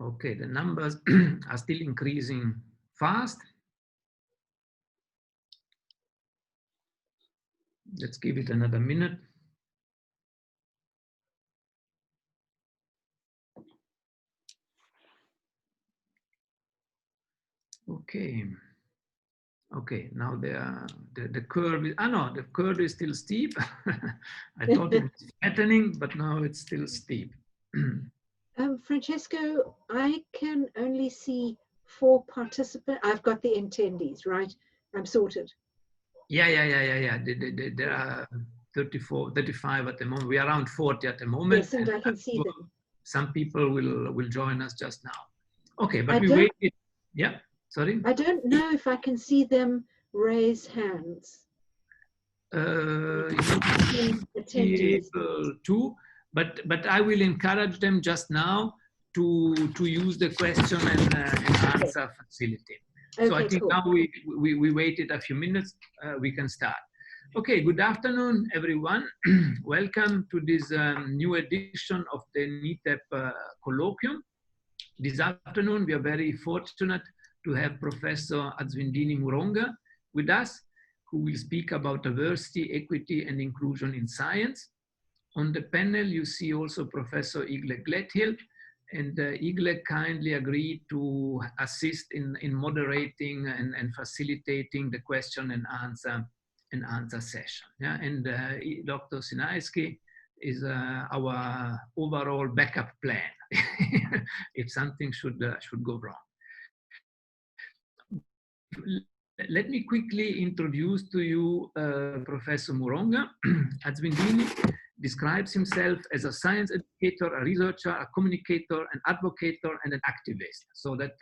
Okay, the numbers are still increasing fast. Let's give it another minute. Okay. Okay, now the curve is, no, the curve is still steep. I thought it was flattening, but now it's still steep. Francesco, I can only see 4 participants. I've got the attendees, right? I'm sorted. Yeah. There are 34, 35 at the moment. We are around 40 at the moment. Yes, and I can see them. Some people will join us just now. Okay, but we waited. Yeah, sorry. I don't know if I can see them raise hands. Able to, but I will encourage them just now to use the question and answer facility. Okay, so I think cool. now we waited a few minutes. We can start. Okay, good afternoon, everyone. Welcome to this new edition of the NITheCS Colloquium. This afternoon, we are very fortunate to have Professor Azwinndini Muronga with us, who will speak about diversity, equity, and inclusion in science. On the panel, you see also Professor Igle Gledhill, and Igle kindly agreed to assist in moderating and facilitating the question and answer session. Yeah? And Dr. Sinaisky is our overall backup plan if something should go wrong. Let me quickly introduce to you Professor Muronga. Azwinndini describes himself as a science educator, a researcher, a communicator, an advocate, and an activist. So that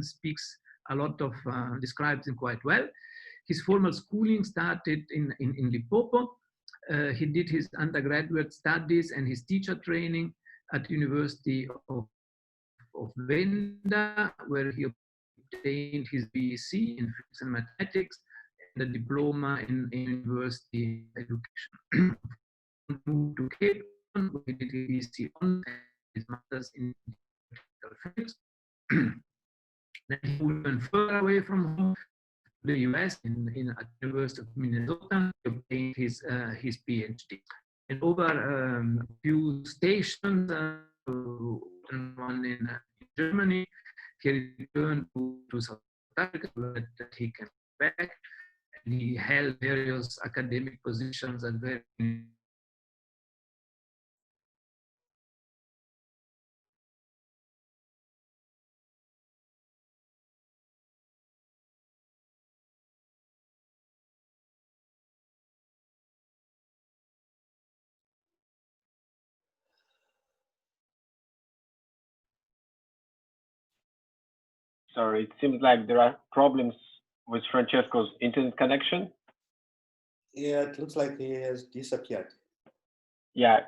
speaks a lot of, describes him quite well. His formal schooling started in Limpopo. He did his undergraduate studies and his teacher training at the University of Venda, where he obtained his BSc in physics and mathematics and a diploma in university education. Moved to Cape Town, where he did his BSc on his master's in physics. Then he went further away from home to the US at the University of Minnesota. He obtained his PhD. And over a few stations, one in Germany, he returned to South Africa that he came back, and he held various academic positions at very Sorry, it seems like there are problems with Francesco's internet connection. Yeah, it looks like he has disappeared. Yeah,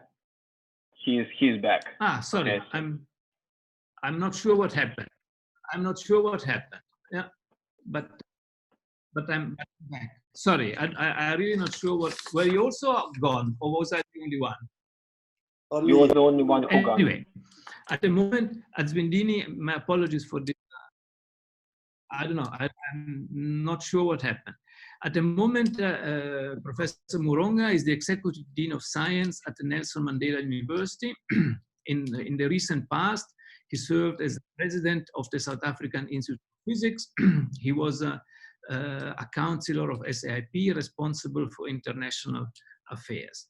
he's back. Sorry, Okay. I'm not sure what happened. I'm not sure what happened. Yeah, but I'm back. Sorry, I'm really not sure what. Were you also gone, or was I the only one? You were the only one who got. Anyway, at the moment, Azwinndini, my apologies for this. I don't know. I'm not sure what happened. At the moment, Professor Muronga is the Executive Dean of Science at the Nelson Mandela University. In the recent past, he served as the president of the South African Institute of Physics. He was a counselor of SAIP responsible for international affairs.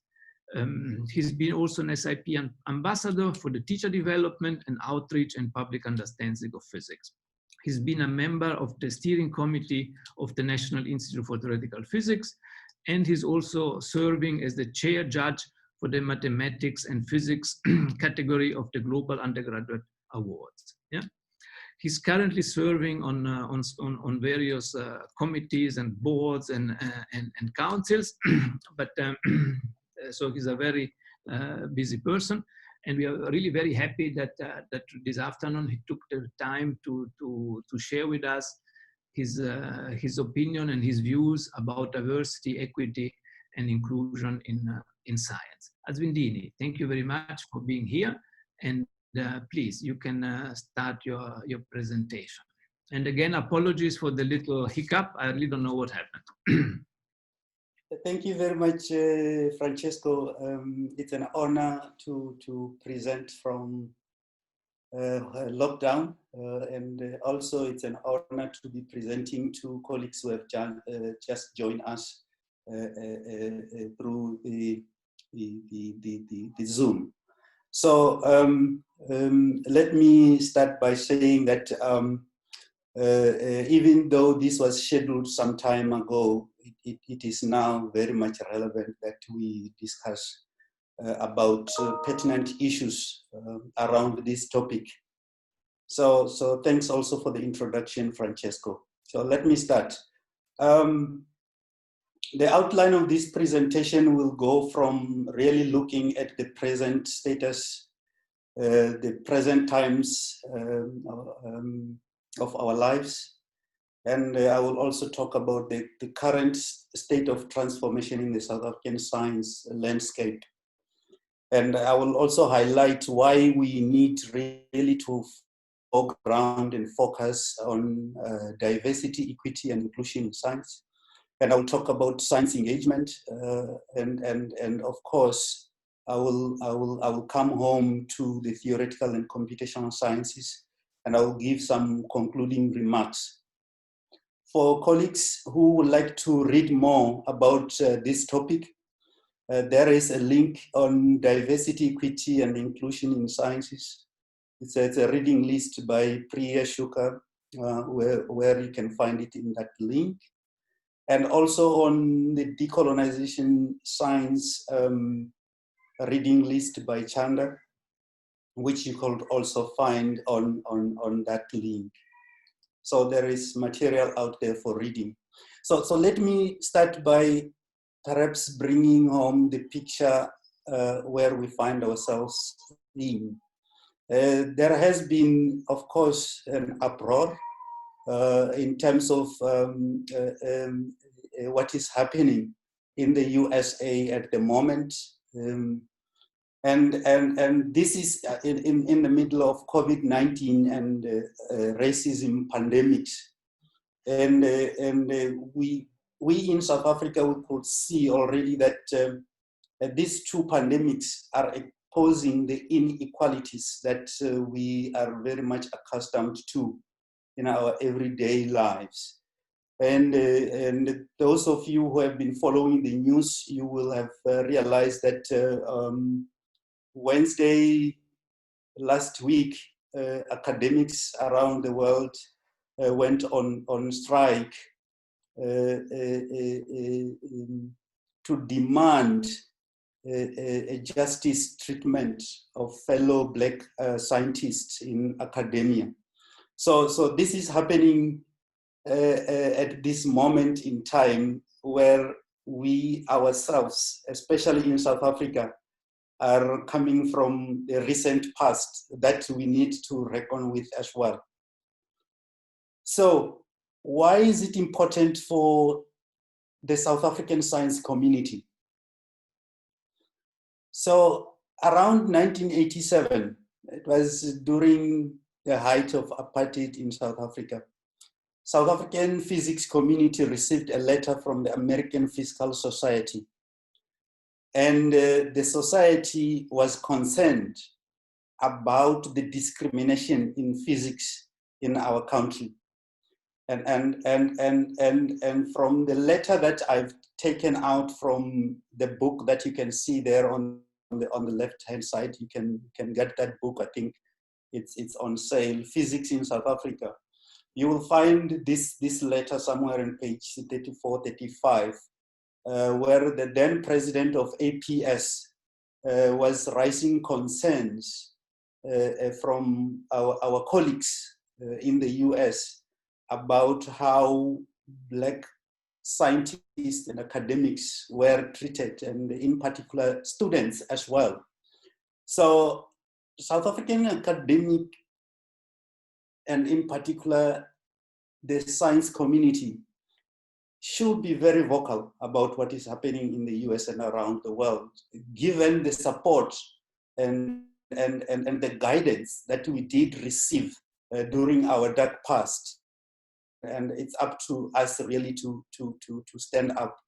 He's been also an SIP ambassador for the teacher development and outreach and public understanding of physics. He's been a member of the steering committee of the National Institute for Theoretical Physics, and he's also serving as the chair judge for the mathematics and physics category of the Global Undergraduate Awards. Yeah? He's currently serving on various committees and boards and councils, but so he's a very busy person. And we are really very happy that this afternoon he took the time to share with us his opinion and his views about diversity, equity, and inclusion in science. Azwinndini, thank you very much for being here, and please, you can start your presentation. And again, apologies for the little hiccup. I really don't know what happened. Thank you very much, Francesco. It's an honor to present from lockdown, and also it's an honor to be presenting to colleagues who have just joined us through the Zoom. So let me start by saying that even though this was scheduled some time ago, it is now very much relevant that we discuss about pertinent issues around this topic. So thanks also for the introduction, Francesco. So let me start. The outline of this presentation will go from really looking at the present status, the present times of our lives. And I will also talk about the current state of transformation in the South African science landscape. And I will also highlight why we need really to foreground and focus on diversity, equity, and inclusion in science. And I will talk about science engagement, and of course, I will come home to the theoretical and computational sciences, and I will give some concluding remarks. For colleagues who would like to read more about this topic, there is a link on diversity, equity, and inclusion in sciences. It's a reading list by Priya Shuka, where you can find it in that link. And also on the decolonization science reading list by Chanda, which you could also find on that link. So there is material out there for reading. So let me start by perhaps bringing home the picture where we find ourselves in. There has been, of course, an uproar in terms of what is happening in the USA at the moment. And this is in the middle of COVID-19 and racism pandemics. And we in South Africa, we could see already that these two pandemics are exposing the inequalities that we are very much accustomed to in our everyday lives. And those of you who have been following the news, you will have realized that Wednesday last week, academics around the world went on strike to demand a justice treatment of fellow Black scientists in academia. So this is happening at this moment in time where we ourselves, especially in South Africa, are coming from the recent past that we need to reckon with as well. So why is it important for the South African science community? So around 1987, it was during the height of apartheid in South Africa, South African physics community received a letter from the American Physical Society. And the society was concerned about the discrimination in physics in our country. And from the letter that I've taken out from the book that you can see there on the left-hand side, you can get that book. I think it's on sale, Physics in South Africa. You will find this letter somewhere on page 34, 35, where the then president of APS was raising concerns from our colleagues in the US about how Black scientists and academics were treated, and in particular students as well. So South African academic, and in particular the science community, should be very vocal about what is happening in the US and around the world, given the support and and the guidance that we did receive during our dark past. And it's up to us really to stand up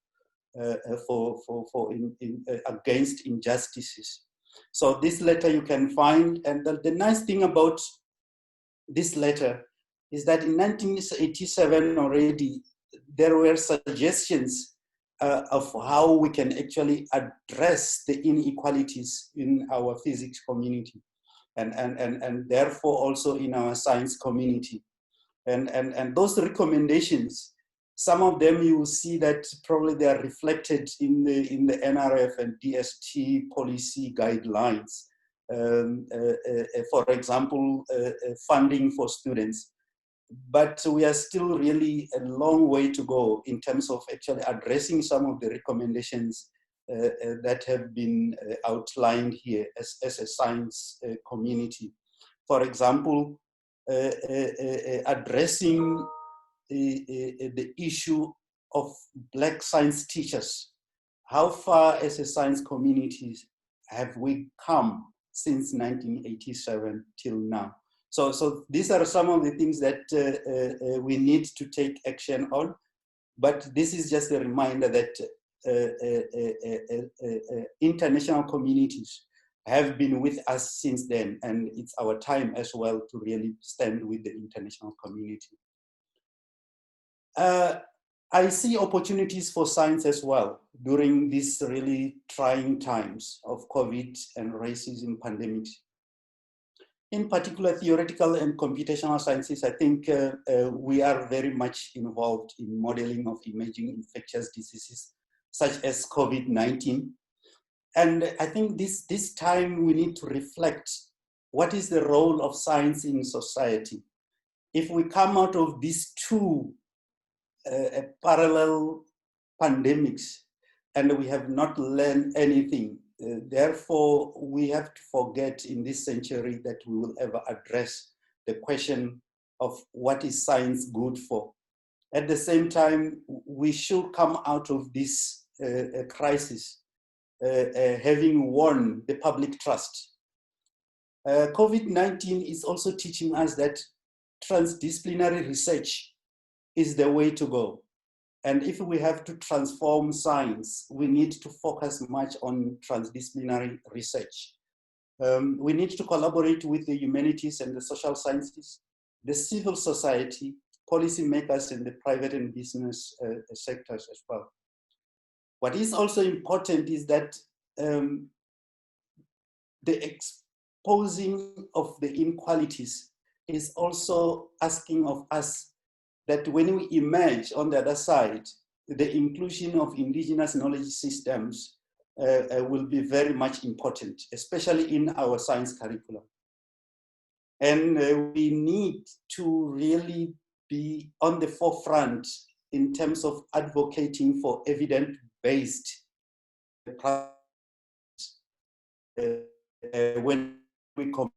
against injustices. So this letter you can find, and the nice thing about this letter is that in 1987 already, there were suggestions of how we can actually address the inequalities in our physics community and therefore also in our science community. And those recommendations, some of them you will see that probably they are reflected in the NRF and DST policy guidelines. For example, funding for students. But we are still really a long way to go in terms of actually addressing some of the recommendations that have been outlined here as a science community. For example, addressing the issue of Black science teachers. How far as a science community have we come since 1987 till now? So these are some of the things that we need to take action on, but this is just a reminder that international communities have been with us since then, and it's our time as well to really stand with the international community. I see opportunities for science as well during these really trying times of COVID and racism pandemics. In particular, theoretical and computational sciences, I think we are very much involved in modeling of emerging infectious diseases, such as COVID-19. And I think this time we need to reflect what is the role of science in society. If we come out of these two parallel pandemics and we have not learned anything, therefore we have to forget in this century that we will ever address the question of what is science good for. At the same time, we should come out of this crisis having won the public trust. COVID-19 is also teaching us that transdisciplinary research is the way to go. And if we have to transform science, we need to focus much on transdisciplinary research. We need to collaborate with the humanities and the social sciences, the civil society, policymakers, and the private and business sectors as well. What is also important is that the exposing of the inequalities is also asking of us that when we emerge on the other side, the inclusion of indigenous knowledge systems will be very much important, especially in our science curriculum. And we need to really be on the forefront in terms of advocating for evidence-based practice. When we come,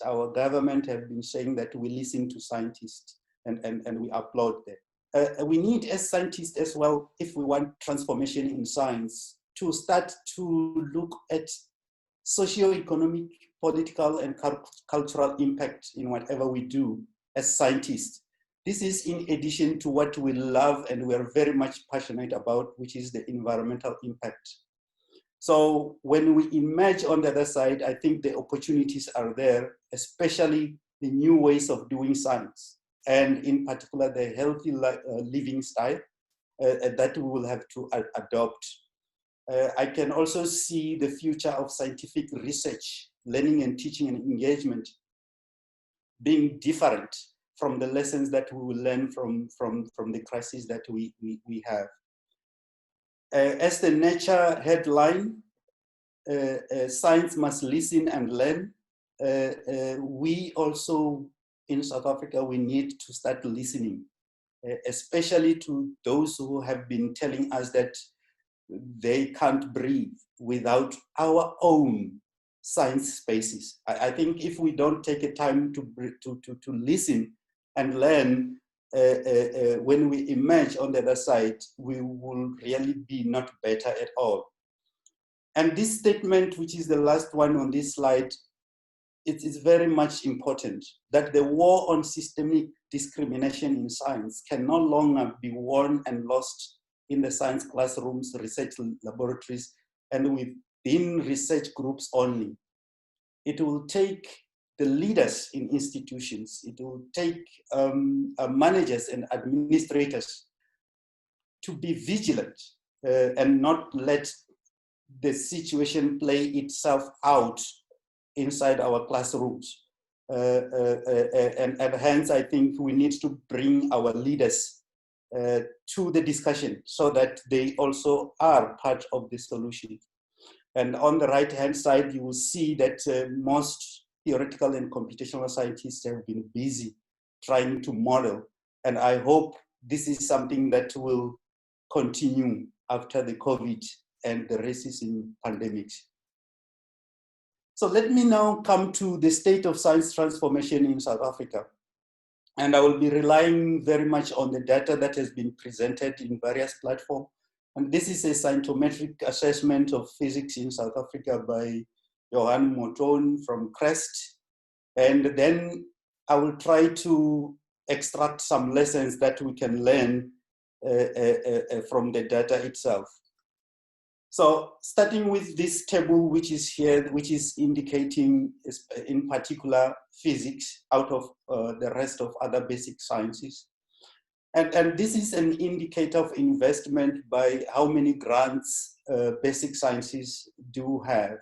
our government have been saying that we listen to scientists and we applaud them. We need, as scientists as well, if we want transformation in science, to start to look at socio-economic, political, and cultural impact in whatever we do as scientists. This is in addition to what we love and we're very much passionate about, which is the environmental impact. So when we emerge on the other side, I think the opportunities are there, especially the new ways of doing science, and in particular, the healthy living style that we will have to adopt. I can also see the future of scientific research, learning and teaching and engagement being different from the lessons that we will learn from the crisis that we have. As the Nature headline, science must listen and learn. We also, in South Africa, we need to start listening, especially to those who have been telling us that they can't breathe without our own science spaces. I think if we don't take a time to listen and learn, when we emerge on the other side, we will really be not better at all. And this statement, which is the last one on this slide, it is very much important, that the war on systemic discrimination in science can no longer be won and lost in the science classrooms, research laboratories, and within research groups only. It will take the leaders in institutions, it will take managers and administrators to be vigilant and not let the situation play itself out inside our classrooms. And hence, I think we need to bring our leaders to the discussion so that they also are part of the solution. And on the right-hand side, you will see that most theoretical and computational scientists have been busy trying to model. And I hope this is something that will continue after the COVID and the racism pandemics. So let me now come to the state of science transformation in South Africa. And I will be relying very much on the data that has been presented in various platforms. And this is a scientometric assessment of physics in South Africa by Johan Moton from CREST. And then I will try to extract some lessons that we can learn from the data itself. So starting with this table, which is here, which is indicating in particular physics out of the rest of other basic sciences. And this is an indicator of investment by how many grants basic sciences do have.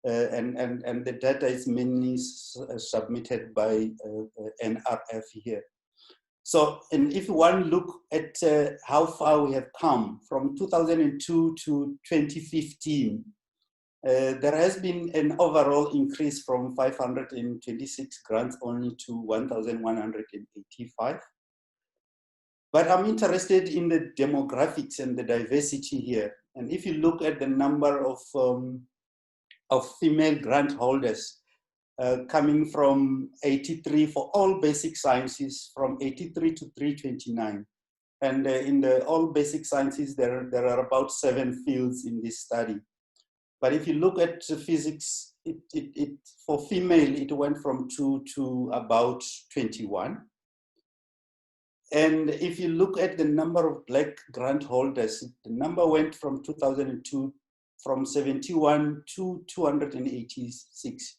And the data is mainly submitted by NRF here. So, and if one look at how far we have come from 2002 to 2015, there has been an overall increase from 526 grants only to 1,185. But I'm interested in the demographics and the diversity here. And if you look at the number of female grant holders, coming from 83 for all basic sciences, from 83 to 329. And in the all basic sciences, there are about 7 fields in this study. But if you look at physics, for female, it went from 2 to about 21. And if you look at the number of Black grant holders, the number went from 2002, from 71 to 286.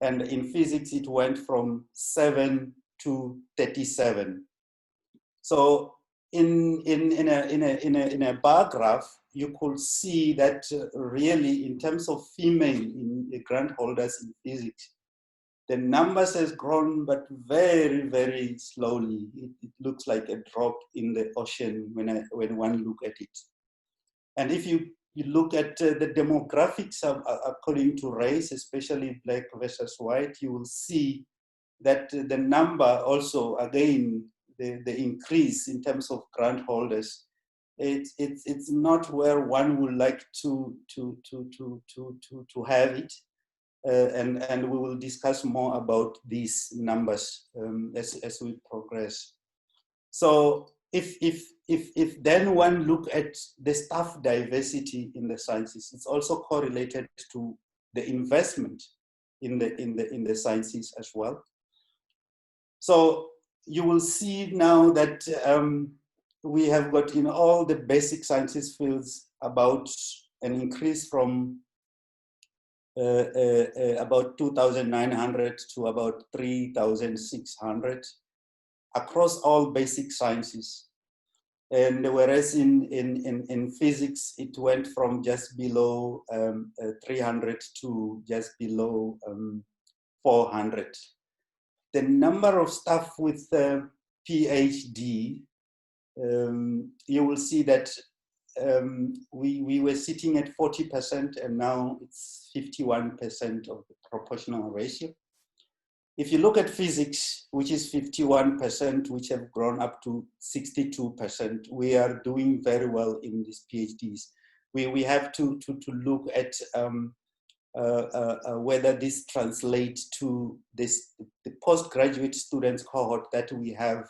And in physics, it went from 7 to 37. So in a bar graph, you could see that really in terms of female in the grant holders in physics, the numbers has grown, but very, very slowly. It looks like a drop in the ocean when one look at it. And if you look at the demographics according to race, especially Black versus white, you will see that the number also, again, the increase in terms of grant holders, it's not where one would like to have it. And we will discuss more about these numbers as we progress. So if then one look at the staff diversity in the sciences, it's also correlated to the investment in the sciences as well. So you will see now that we have got in all the basic sciences fields about an increase from about 2,900 to about 3,600 across all basic sciences. And whereas in physics, it went from just below 300 to just below 400. The number of staff with PhD, you will see that we were sitting at 40% and now it's 51% of the proportional ratio. If you look at physics, which is 51%, which have grown up to 62%, we are doing very well in these PhDs. We have to look at whether this translates to the postgraduate students cohort that we have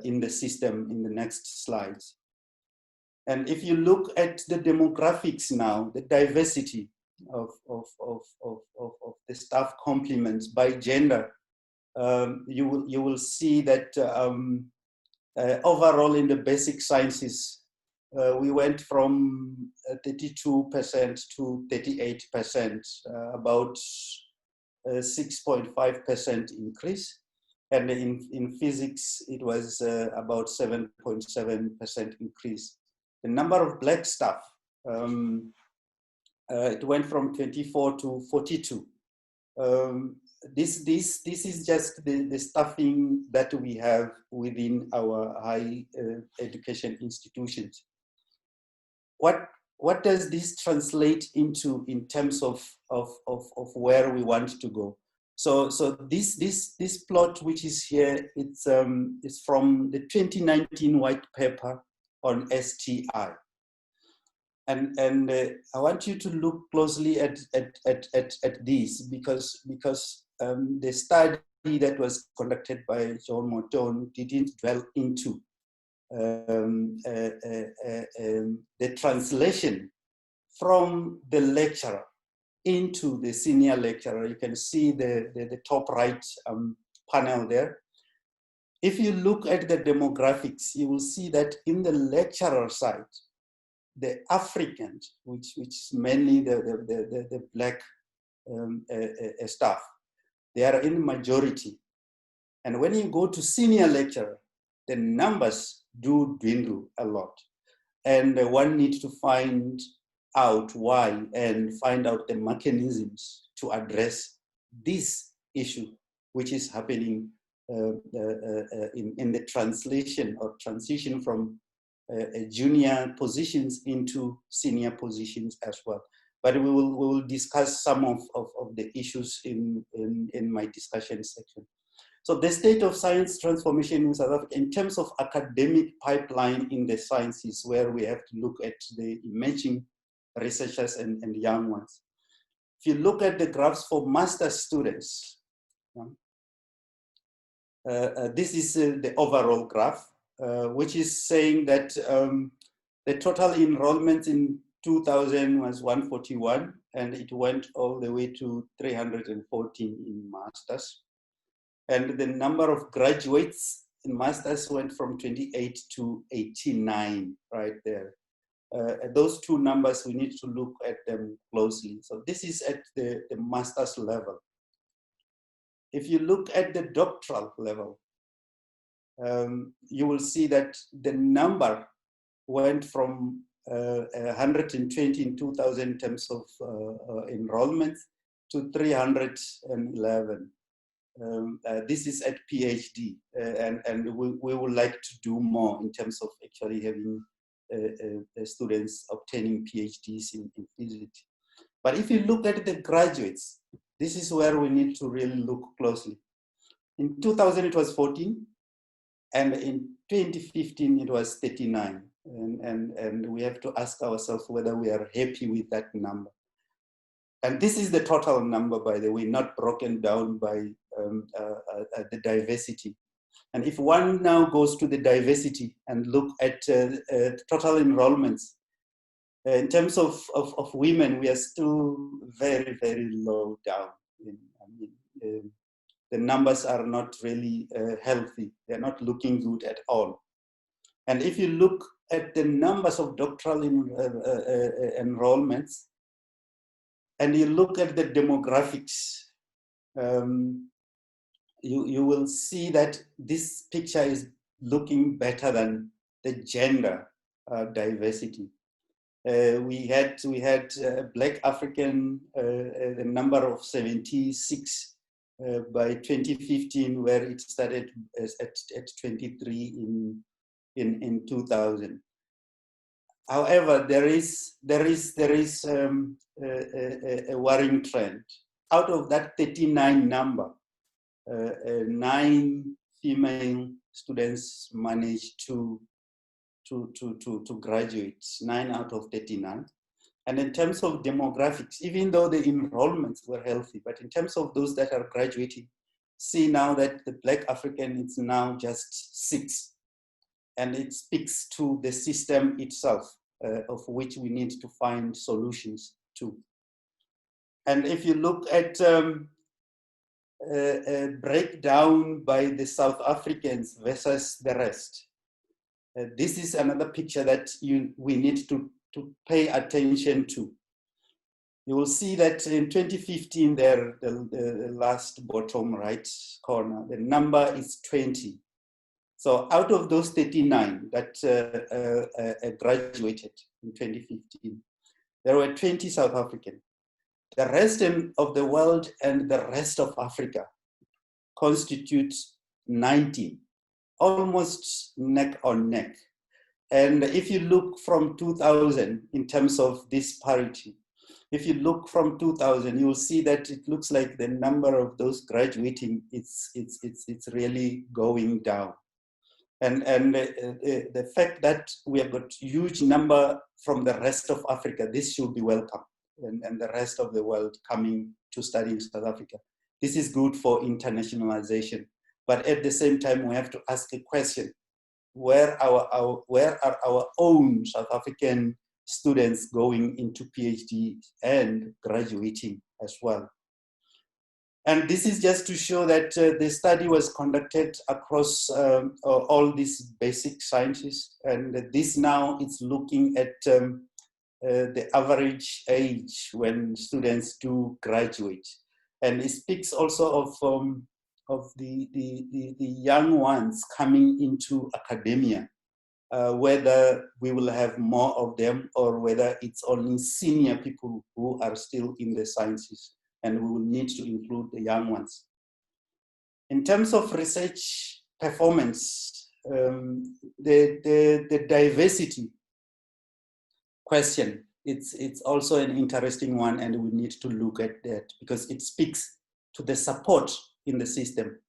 in the system in the next slides. And if you look at the demographics now, the diversity of the staff complements by gender, you will see that overall in the basic sciences, we went from 32% to 38%, about 6.5% increase. And in physics, it was about 7.7% increase. The number of black staff, it went from 24 to 42. This is just the staffing that we have within our higher education institutions. What does this translate into in terms of where we want to go? So this plot which is here, it's from the 2019 white paper on STI. And I want you to look closely at this because the study that was conducted by John Morton didn't dwell into the translation from the lecturer into the senior lecturer. You can see the top right panel there. If you look at the demographics, you will see that in the lecturer side, the Africans, which is mainly the black staff, they are in majority. And when you go to senior lecturer, the numbers do dwindle a lot. And one needs to find out why and find out the mechanisms to address this issue, which is happening in the translation or transition from junior positions into senior positions as well. But we will discuss some of the issues in my discussion section. So the state of science transformation in South Africa in terms of academic pipeline in the sciences, where we have to look at the emerging researchers and young ones. If you look at the graphs for master's students, this is the overall graph, which is saying that the total enrollment in 2000 was 141, and it went all the way to 314 in masters. And the number of graduates in masters went from 28 to 89, right there. Those two numbers, we need to look at them closely. So this is at the master's level. If you look at the doctoral level, you will see that the number went from 120 in 2000 in terms of enrollment to 311. This is at PhD, and we would like to do more in terms of actually having students obtaining PhDs in physics. But if you look at the graduates, this is where we need to really look closely. In 2000, it was 14, and in 2015, it was 39. And we have to ask ourselves whether we are happy with that number. And this is the total number, by the way, not broken down by the diversity. And if one now goes to the diversity and look at total enrollments, in terms of women, we are still very, very low down. The numbers are not really healthy. They're not looking good at all. And if you look at the numbers of doctoral enrollments, and you look at the demographics, you will see that this picture is looking better than the gender diversity. We had Black African, the number of 76 by 2015, where it started at 23 in 2000. However, there is a worrying trend. Out of that 39 number, 9 female students managed to graduate, 9 out of 39. And in terms of demographics, even though the enrollments were healthy, but in terms of those that are graduating, see now that the Black African is now just 6. and it speaks to the system itself, of which we need to find solutions to. And if you look at a breakdown by the South Africans versus the rest, this is another picture that we need to pay attention to. You will see that in 2015, there, the last bottom right corner, the number is 20. So out of those 39 that graduated in 2015, there were 20 South African. The rest of the world and the rest of Africa constitute 19, almost neck on neck. And if you look from 2000 in terms of this parity, if you look from 2000, you will see that it looks like the number of those graduating, it's really going down. And the fact that we have got huge number from the rest of Africa, this should be welcome. And the rest of the world coming to study in South Africa. This is good for internationalization. But at the same time, we have to ask a question. Where are our own South African students going into PhD and graduating as well? And this is just to show that the study was conducted across all these basic sciences. And this now is looking at the average age when students do graduate. And it speaks also of the young ones coming into academia, whether we will have more of them or whether it's only senior people who are still in the sciences, and we will need to include the young ones. In terms of research performance, the diversity question, it's also an interesting one, and we need to look at that because it speaks to the support in the system.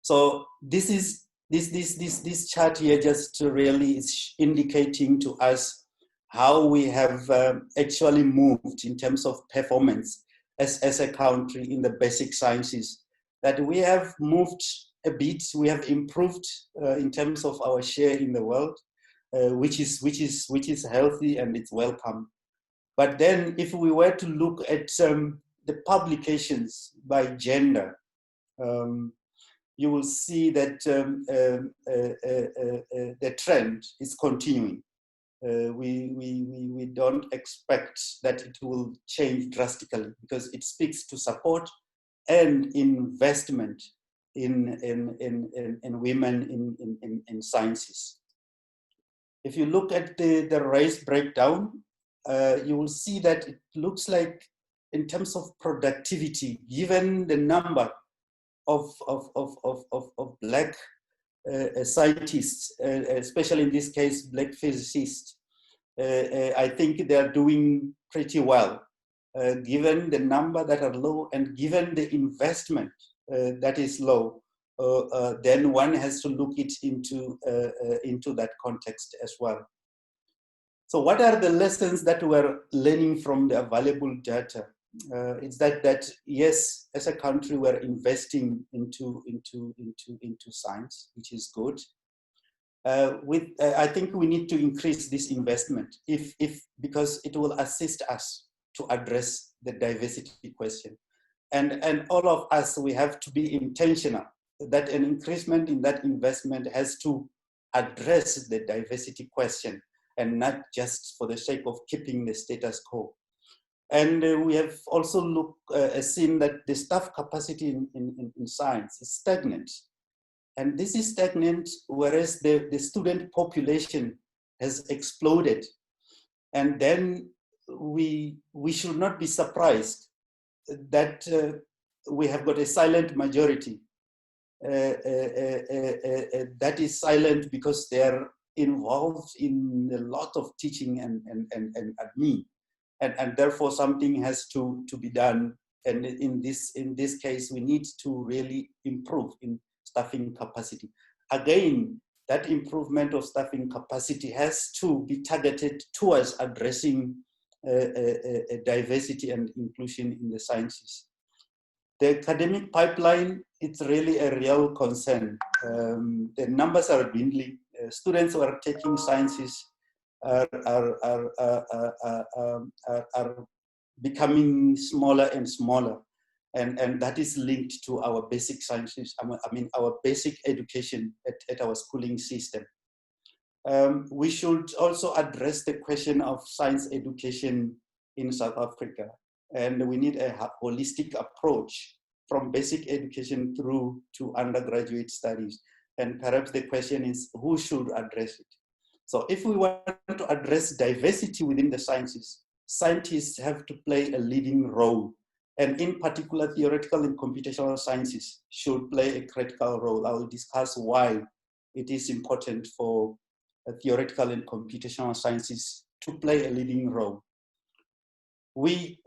So this chart here just really is indicating to us how we have actually moved in terms of performance as a country in the basic sciences, that we have moved a bit, we have improved in terms of our share in the world, which is healthy and it's welcome. But then if we were to look at the publications by gender, you will see that the trend is continuing. We don't expect that it will change drastically because it speaks to support and investment in women in sciences. If you look at the race breakdown, you will see that it looks like in terms of productivity, given the number of Black scientists, especially in this case, Black physicists, I think they are doing pretty well, given the number that are low and given the investment that is low. Then one has to look it into that context as well. So what are the lessons that we're learning from the available data? It's that yes, as a country, we're investing into science, which is good. I think we need to increase this investment because it will assist us to address the diversity question. And all of us, we have to be intentional that an increasement in that investment has to address the diversity question and not just for the sake of keeping the status quo. And we have also seen that the staff capacity in science is stagnant. And this is stagnant, whereas the student population has exploded. And then we should not be surprised that we have got a silent majority that is silent because they are involved in a lot of teaching and admin. And therefore something has to be done. And in this case, we need to really improve in staffing capacity. Again, that improvement of staffing capacity has to be targeted towards addressing diversity and inclusion in the sciences. The academic pipeline, it's really a real concern. The numbers are dwindling. students who are taking sciences are becoming smaller and smaller. And that is linked to our basic sciences, I mean, our basic education at our schooling system. We should also address the question of science education in South Africa. And we need a holistic approach from basic education through to undergraduate studies. And perhaps the question is, who should address it? So if we want to address diversity within the sciences, scientists have to play a leading role. And in particular, theoretical and computational sciences should play a critical role. I will discuss why it is important for theoretical and computational sciences to play a leading role. We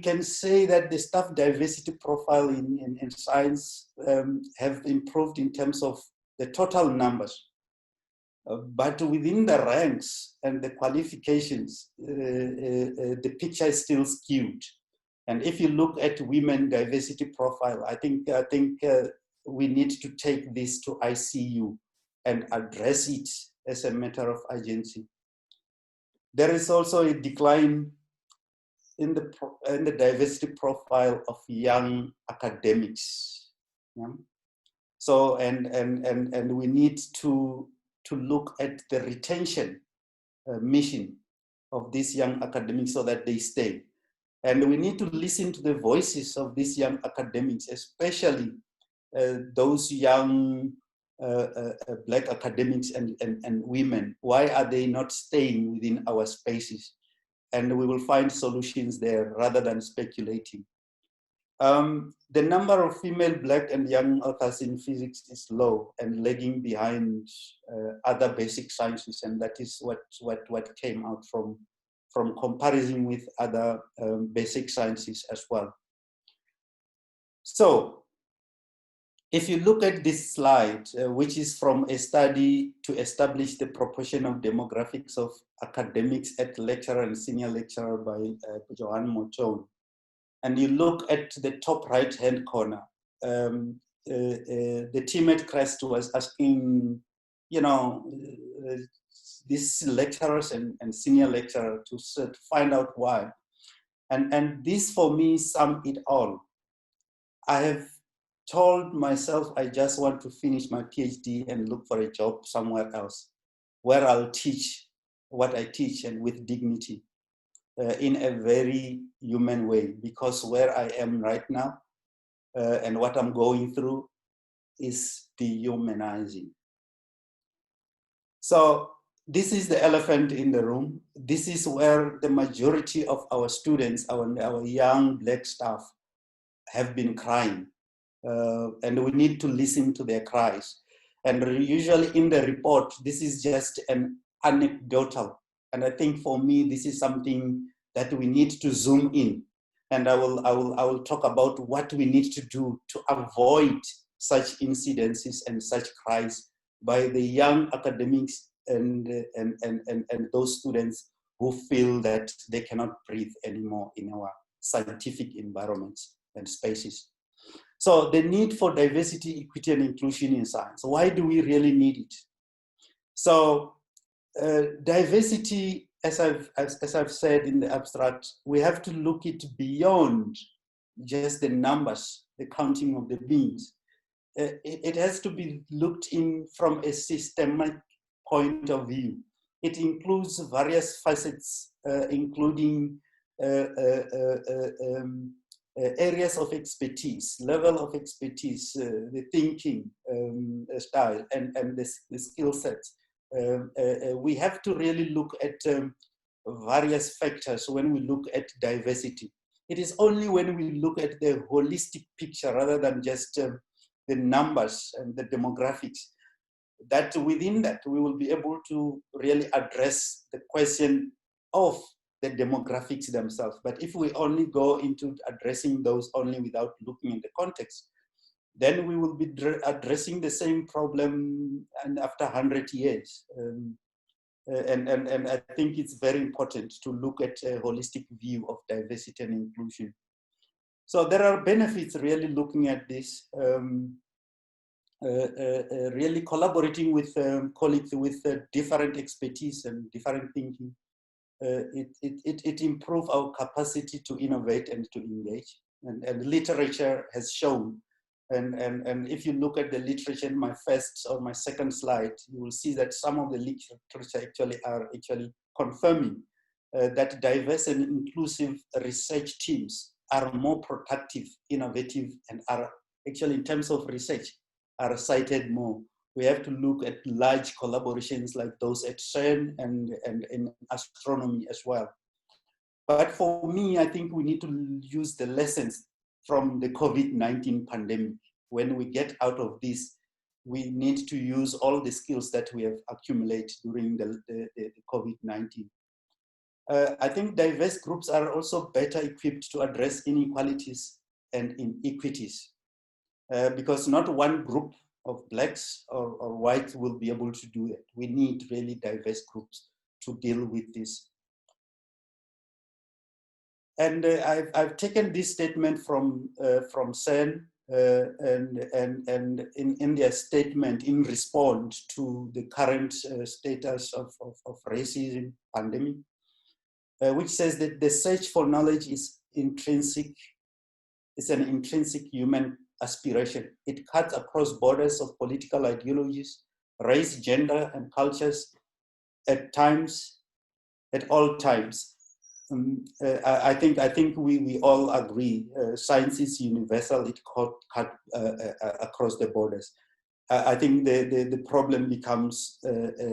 can say that the staff diversity profile in science have improved in terms of the total numbers. But within the ranks and the qualifications, the picture is still skewed. And if you look at women diversity profile, I think we need to take this to ICU and address it as a matter of urgency. There is also a decline in the diversity profile of young academics. Yeah? So and we need to look at the retention mission of these young academics so that they stay. And we need to listen to the voices of these young academics, especially those young Black academics and women. Why are they not staying within our spaces? And we will find solutions there rather than speculating. The number of female Black and young authors in physics is low and lagging behind other basic sciences, and that is what came out from comparison with other basic sciences as well. So, if you look at this slide, which is from a study to establish the proportion of demographics of academics at lecturer and senior lecturer by Johan Mochon, and you look at the top right-hand corner, the team at Crest was asking, you know, these lecturers and senior lecturers to find out why. And this for me sum it all. I have told myself I just want to finish my PhD and look for a job somewhere else where I'll teach what I teach and with dignity in a very human way, because where I am right now and what I'm going through is dehumanizing. So this is the elephant in the room. This is where the majority of our students, our young Black staff have been crying. And we need to listen to their cries. And usually in the report, this is just an anecdotal. And I think for me, this is something that we need to zoom in. And I will talk about what we need to do to avoid such incidences and such cries by the young academics and those students who feel that they cannot breathe anymore in our scientific environments and spaces. So the need for diversity, equity, and inclusion in science. Why do we really need it? So diversity, as I've said in the abstract, we have to look it beyond just the numbers, the counting of the beings. It has to be looked in from a systemic point of view. It includes various facets, including areas of expertise, level of expertise, the thinking style, and the skill sets. We have to really look at various factors when we look at diversity. It is only when we look at the holistic picture rather than just the numbers and the demographics that within that we will be able to really address the question of the demographics themselves. But if we only go into addressing those only without looking in the context, then we will be addressing the same problem and after 100 years. And I think it's very important to look at a holistic view of diversity and inclusion. So there are benefits really looking at this. really collaborating with colleagues with different expertise and different thinking. It improves our capacity to innovate and to engage. And literature has shown, and if you look at the literature in my first or my second slide, you will see that some of the literature are confirming that diverse and inclusive research teams are more productive, innovative, and are actually, in terms of research, are cited more. We have to look at large collaborations like those at CERN and in astronomy as well. But for me, I think we need to use the lessons from the COVID-19 pandemic. When we get out of this, we need to use all the skills that we have accumulated during the COVID-19. I think diverse groups are also better equipped to address inequalities and inequities, because not one group of blacks or whites will be able to do it. We need really diverse groups to deal with this. And I've taken this statement from CERN and in their statement in response to the current status of racism pandemic, which says that the search for knowledge is intrinsic. It's an intrinsic human aspiration. It cuts across borders of political ideologies, race, gender, and cultures at all times. I think we all agree. Science is universal. It cut across the borders. I think the problem becomes and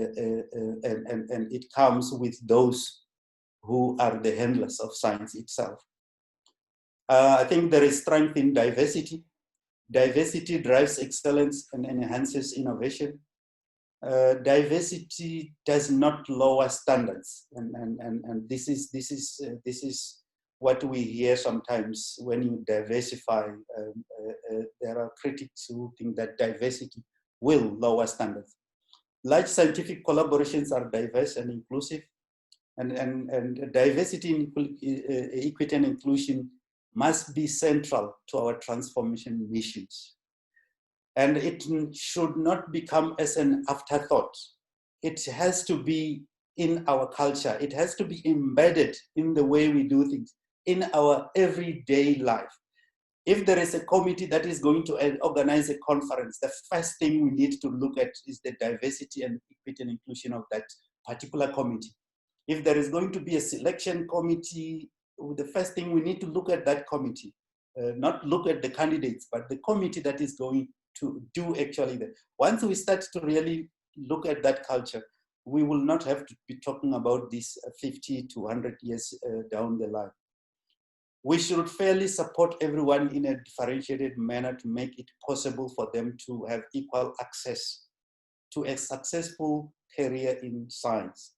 it comes with those who are the handlers of science itself. I think there is strength in diversity. Diversity drives excellence and enhances innovation. Diversity does not lower standards, and this is what we hear sometimes when you diversify. There are critics who think that diversity will lower standards. Large scientific collaborations are diverse and inclusive, and diversity, equity, and inclusion must be central to our transformation missions. And it should not become as an afterthought. It has to be in our culture. It has to be embedded in the way we do things, in our everyday life. If there is a committee that is going to organize a conference, the first thing we need to look at is the diversity and equity and inclusion of that particular committee. If there is going to be a selection committee, the first thing we need to look at that committee, not look at the candidates, but the committee that is going to do actually that. Once we start to really look at that culture, we will not have to be talking about this 50 to 100 years down the line. We should fairly support everyone in a differentiated manner to make it possible for them to have equal access to a successful career in science.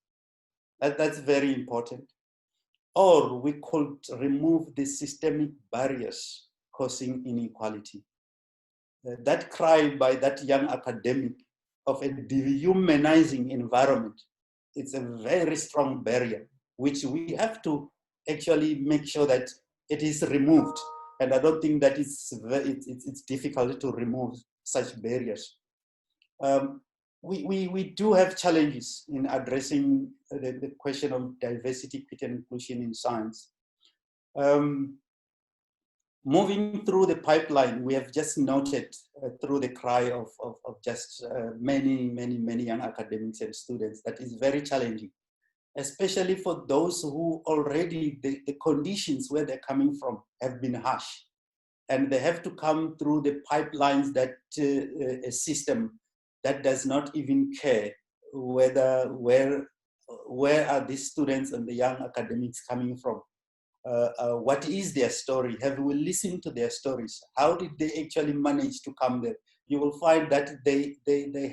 That's very important. Or we could remove the systemic barriers causing inequality. That cry by that young academic of a dehumanizing environment, it's a very strong barrier, which we have to actually make sure that it is removed. And I don't think that it's difficult to remove such barriers. We do have challenges in addressing the question of diversity, equity, and inclusion in science. Moving through the pipeline, we have just noted through the cry of just many young academics and students that is very challenging, especially for those who already, the conditions where they're coming from have been harsh, and they have to come through the pipelines that a system that does not even care where are these students and the young academics coming from. What is their story? Have we listened to their stories? How did they actually manage to come there? You will find that they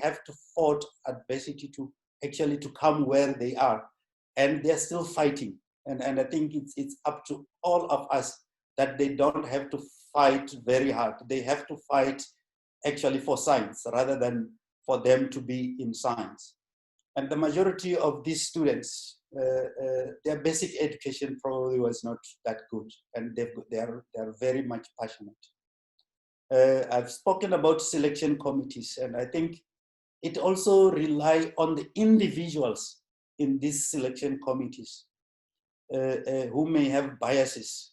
have to fight adversity to actually to come where they are, and they're still fighting. And I think it's up to all of us that they don't have to fight very hard. They have to fight actually for science rather than for them to be in science. And the majority of these students, their basic education probably was not that good, and they are very much passionate. I've spoken about selection committees, and I think it also relies on the individuals in these selection committees who may have biases.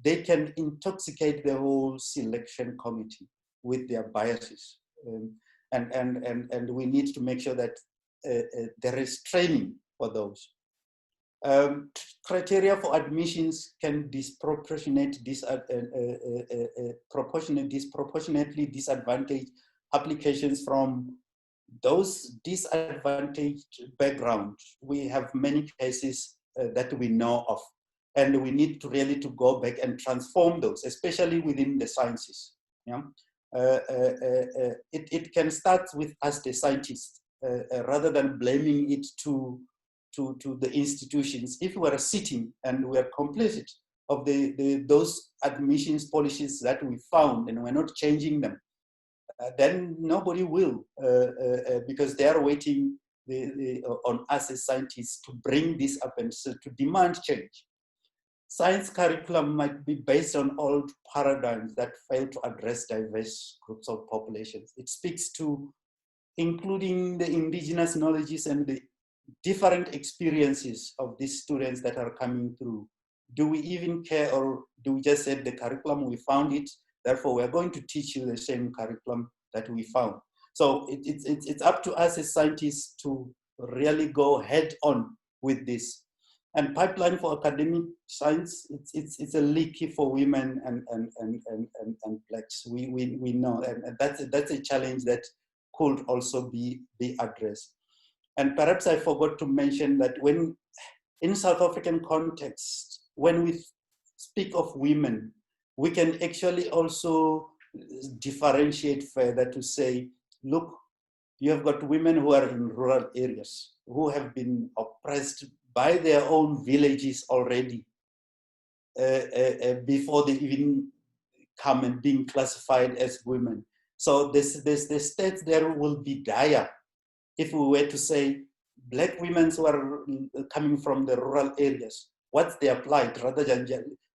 They can intoxicate the whole selection committee with their biases. And we need to make sure that there is training for those. Criteria for admissions can disproportionately disadvantage applications from those disadvantaged backgrounds. We have many cases that we know of, and we need to really to go back and transform those, especially within the sciences. Yeah? It can start with us, the scientists, rather than blaming it to the institutions. If we are sitting and we are complicit of those admissions policies that we found and we're not changing them, then nobody will, because they are waiting on us as scientists to bring this up and so to demand change. Science curriculum might be based on old paradigms that fail to address diverse groups of populations. It speaks to including the indigenous knowledges and the different experiences of these students that are coming through. Do we even care, or do we just say the curriculum, we found it, therefore we're going to teach you the same curriculum that we found? So it's up to us as scientists to really go head on with this. And pipeline for academic science, it's a leaky for women and blacks. We know, and that's a challenge that could also be addressed. And perhaps I forgot to mention that when in South African context, when we speak of women, we can actually also differentiate further to say, look, you have got women who are in rural areas, who have been oppressed by their own villages already before they even come and being classified as women. So the stats there will be dire if we were to say Black women who are coming from the rural areas, what's their plight, rather than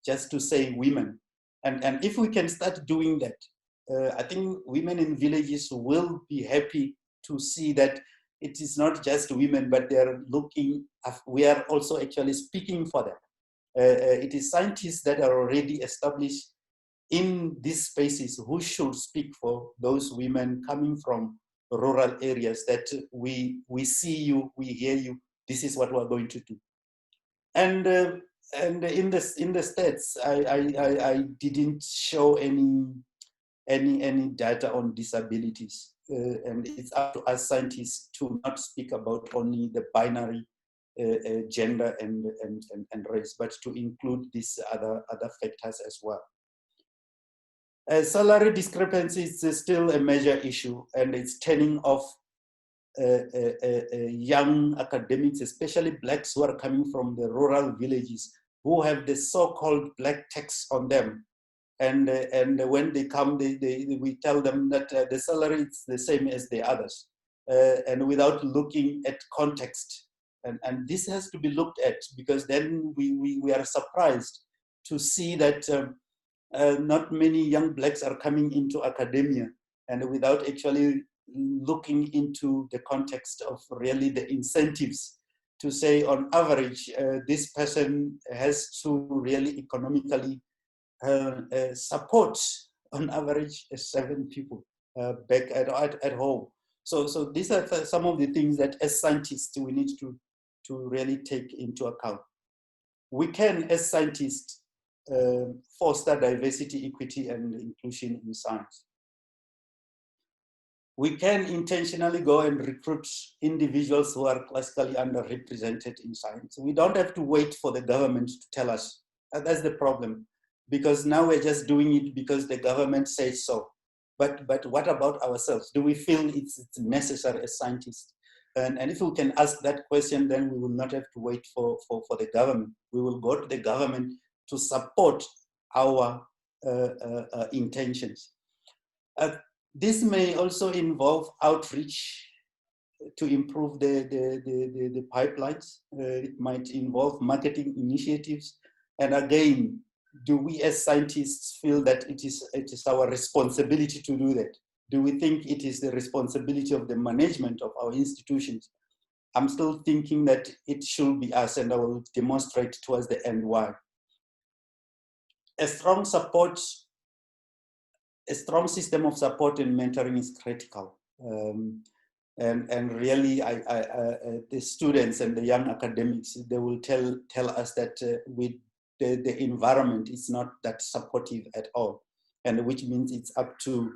just to say women. And if we can start doing that, I think women in villages will be happy to see that it is not just women, but they are looking, we are also actually speaking for them. It is scientists that are already established in these spaces who should speak for those women coming from rural areas, that we see you, we hear you, this is what we're going to do. And in the stats, I didn't show any data on disabilities. And it's up to us scientists to not speak about only the binary gender and race, but to include these other factors as well. Salary discrepancies is still a major issue, and it's turning off young academics, especially blacks who are coming from the rural villages, who have the so-called black tax on them. And when they come, we tell them that the salary is the same as the others, and without looking at context. And this has to be looked at, because then we are surprised to see that not many young blacks are coming into academia, and without actually looking into the context of really the incentives to say, on average, this person has to really economically support, on average, 7 people back at home. So these are some of the things that as scientists we need to really take into account. We can, as scientists, foster diversity, equity, and inclusion in science. We can intentionally go and recruit individuals who are classically underrepresented in science. We don't have to wait for the government to tell us. That's the problem, because now we're just doing it because the government says so. But what about ourselves? Do we feel it's necessary as scientists? And if we can ask that question, then we will not have to wait for the government. We will go to the government to support our intentions. This may also involve outreach to improve the pipelines. It might involve marketing initiatives. And again, do we as scientists feel that it is our responsibility to do that? Do we think it is the responsibility of the management of our institutions? I'm still thinking that it should be us, and I will demonstrate towards the end why. A strong system of support and mentoring is critical. And really, the students and the young academics, they will tell us that the environment is not that supportive at all, and which means it's up to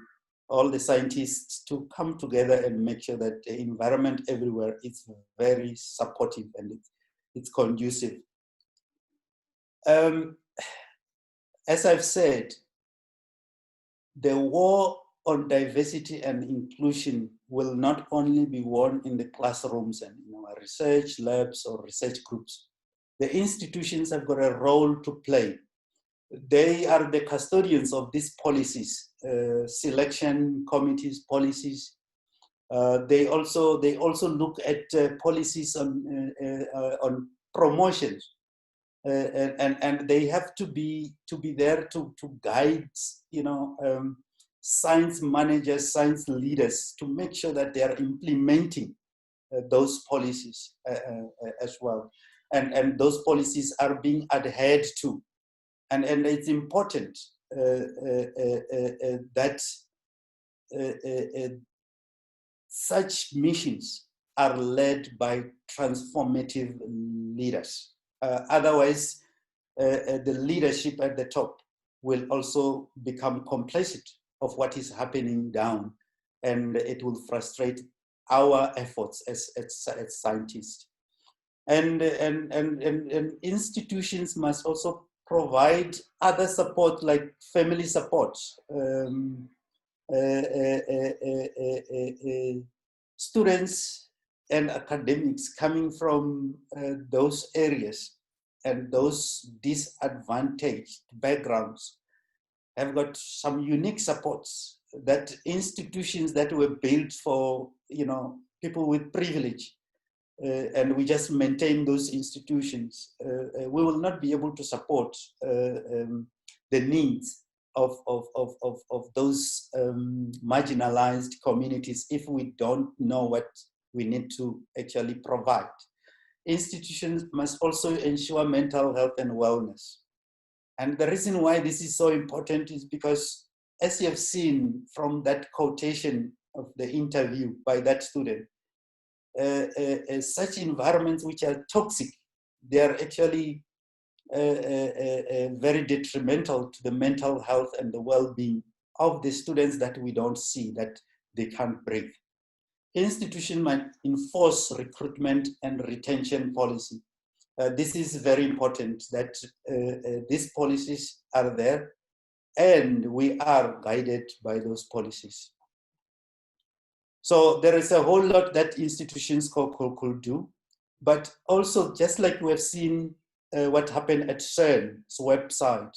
all the scientists to come together and make sure that the environment everywhere is very supportive and it's conducive. As I've said, the war on diversity and inclusion will not only be won in the classrooms and in our research labs or research groups. The institutions have got a role to play. They are the custodians of these policies, selection committees, policies. They also look at policies on promotions, and they have to be there to guide, science managers, science leaders, to make sure that they are implementing those policies as well, and those policies are being adhered to. And it's important that such missions are led by transformative leaders. Otherwise, the leadership at the top will also become complacent of what is happening down, and it will frustrate our efforts as scientists. And institutions must also provide other support like family support, students and academics coming from those areas and those disadvantaged backgrounds have got some unique supports that institutions that were built for people with privilege, and we just maintain those institutions, we will not be able to support the needs of those marginalized communities if we don't know what we need to actually provide. Institutions must also ensure mental health and wellness. And the reason why this is so important is because, as you have seen from that quotation of the interview by that student, such environments which are toxic, they are actually very detrimental to the mental health and the well-being of the students that we don't see, that they can't breathe. Institutions might enforce recruitment and retention policy. This is very important that these policies are there and we are guided by those policies. So there is a whole lot that institutions could do, but also just like we have seen what happened at CERN's website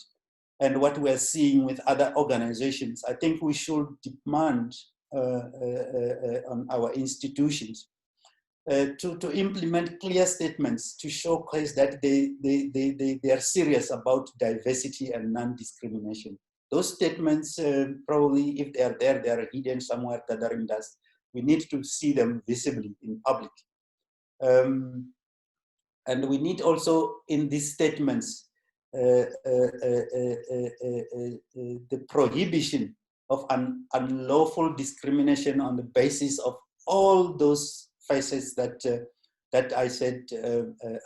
and what we're seeing with other organizations, I think we should demand on our institutions to implement clear statements to showcase that they are serious about diversity and non-discrimination. Those statements, probably if they are there, they are hidden somewhere gathering dust. We need to see them visibly in public. And we need also in these statements the prohibition of unlawful discrimination on the basis of all those facets that I said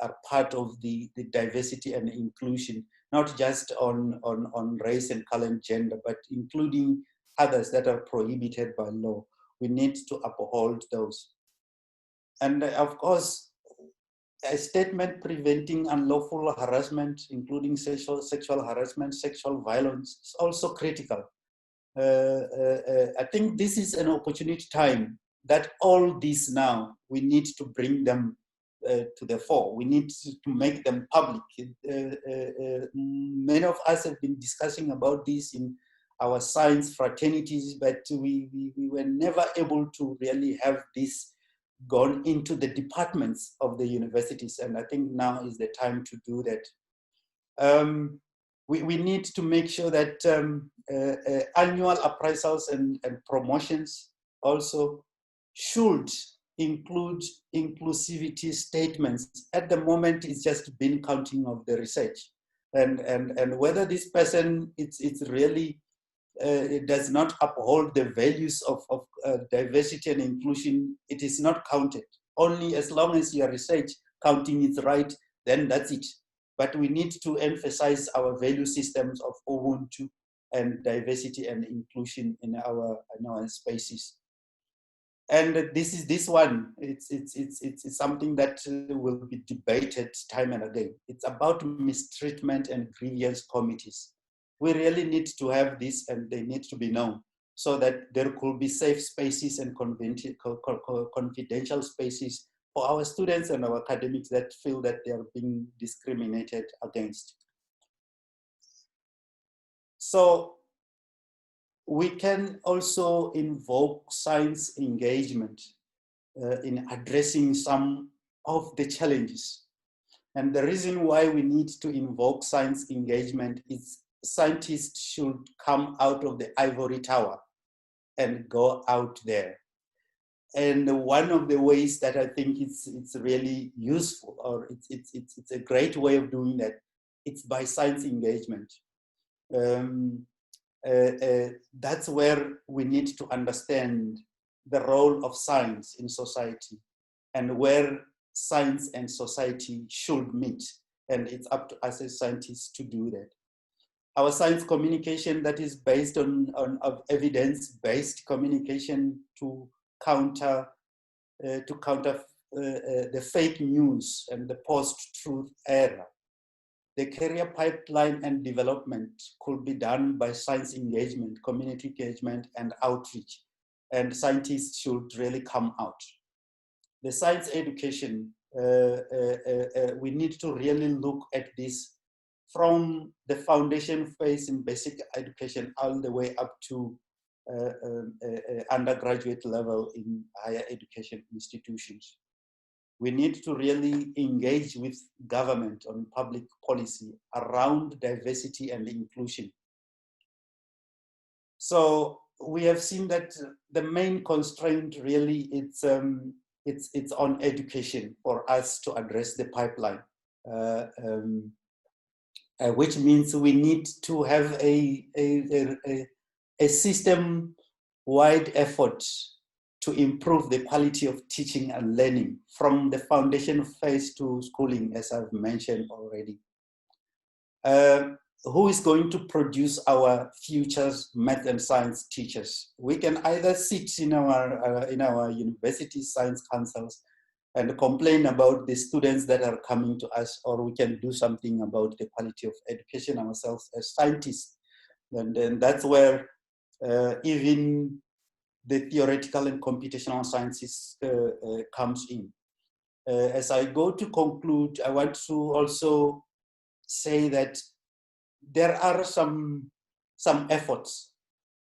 are part of the diversity and inclusion, not just on race and color and gender, but including others that are prohibited by law. We need to uphold those. And of course, a statement preventing unlawful harassment, including sexual harassment, sexual violence, is also critical. I think this is an opportunity time that all these now, we need to bring them to the fore. We need to make them public. Many of us have been discussing about this in our science fraternities, but we were never able to really have this gone into the departments of the universities. And I think now is the time to do that. we need to make sure that annual appraisals and promotions also should include inclusivity statements. At the moment, it's just been counting of the research, and whether this person it's really it does not uphold the values of diversity and inclusion, it is not counted. Only as long as your research counting is right, then that's it. But we need to emphasize our value systems of Ubuntu and diversity and inclusion in our spaces. And this one, it's something that will be debated time and again. It's about mistreatment and grievance committees. We really need to have this, and they need to be known, so that there could be safe spaces and confidential spaces for our students and our academics that feel that they are being discriminated against. So we can also invoke science engagement in addressing some of the challenges. And the reason why we need to invoke science engagement is scientists should come out of the ivory tower and go out there. And one of the ways that I think it's really useful, or it's a great way of doing that, it's by science engagement. That's where we need to understand the role of science in society and where science and society should meet. And it's up to us as scientists to do that. Our science communication that is based on evidence-based communication to counter the fake news and the post-truth era. The career pipeline and development could be done by science engagement, community engagement, and outreach. And scientists should really come out. The science education, we need to really look at this from the foundation phase in basic education all the way up to undergraduate level in higher education institutions. We need to really engage with government on public policy around diversity and inclusion. So we have seen that the main constraint really it's on education for us to address the pipeline, which means we need to have a system-wide effort to improve the quality of teaching and learning from the foundation phase to schooling, as I've mentioned already. Who is going to produce our future math and science teachers? We can either sit in our university science councils and complain about the students that are coming to us, or we can do something about the quality of education ourselves as scientists. And then that's where even the theoretical and computational sciences comes in. As I go to conclude, I want to also say that there are some efforts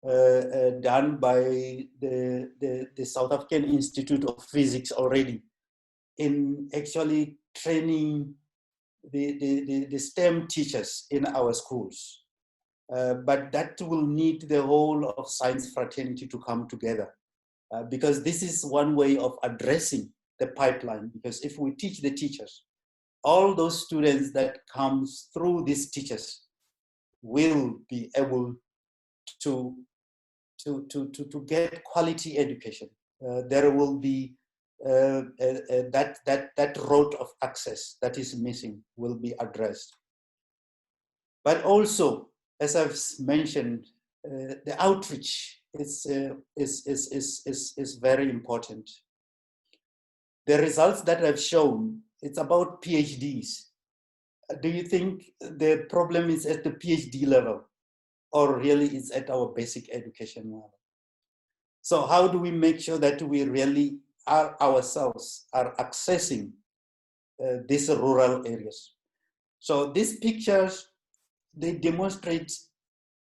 done by the South African Institute of Physics already in actually training the STEM teachers in our schools. But that will need the whole of science fraternity to come together, because this is one way of addressing the pipeline. Because if we teach the teachers, all those students that comes through these teachers will be able to get quality education. There will be that road of access that is missing will be addressed. But also, as I've mentioned, the outreach is very important. The results that I've shown, it's about PhDs. Do you think the problem is at the PhD level, or really it's at our basic education level? So how do we make sure that we really ourselves are accessing these rural areas? So these pictures, they demonstrate,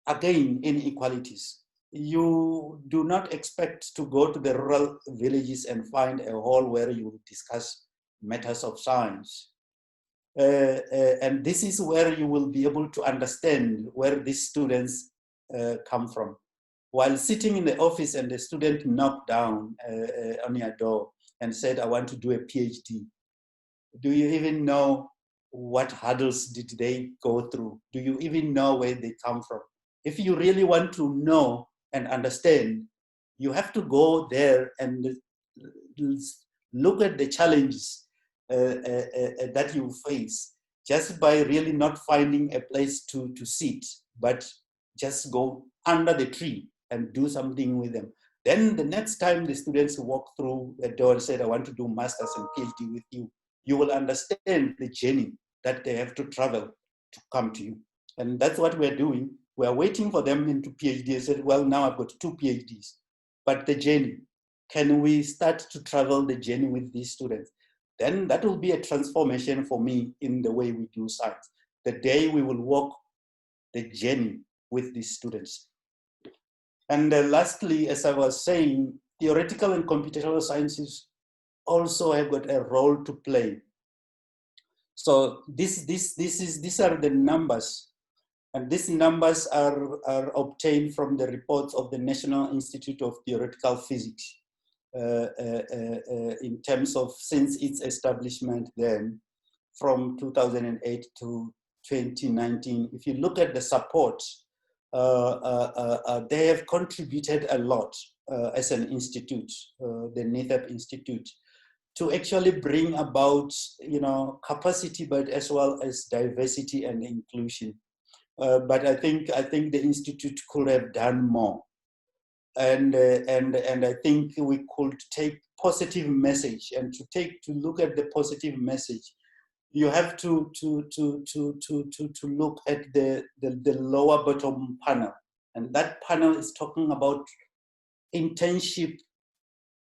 again, inequalities. You do not expect to go to the rural villages and find a hall where you discuss matters of science. And this is where you will be able to understand where these students come from. While sitting in the office and the student knocked down on your door and said, I want to do a PhD, do you even know what hurdles did they go through? Do you even know where they come from? If you really want to know and understand, you have to go there and look at the challenges that you face, just by really not finding a place to sit, but just go under the tree and do something with them. Then the next time the students walk through the door and said, I want to do masters and PhD with you, you will understand the journey that they have to travel to come to you. And that's what we're doing. We're waiting for them into PhD. I said, well, now I've got 2 PhDs, but the journey, can we start to travel the journey with these students? Then that will be a transformation for me in the way we do science. The day we will walk the journey with these students. And lastly, as I was saying, theoretical and computational sciences also have got a role to play. So these are the numbers, and these numbers are obtained from the reports of the National Institute of Theoretical Physics in terms of since its establishment then, from 2008 to 2019. If you look at the support, they have contributed a lot as an institute, the NITheCS Institute, to actually bring about, capacity, but as well as diversity and inclusion. But I think the institute could have done more, and I think we could take positive message, and to look at the positive message, you have to look at the lower bottom panel, and that panel is talking about internship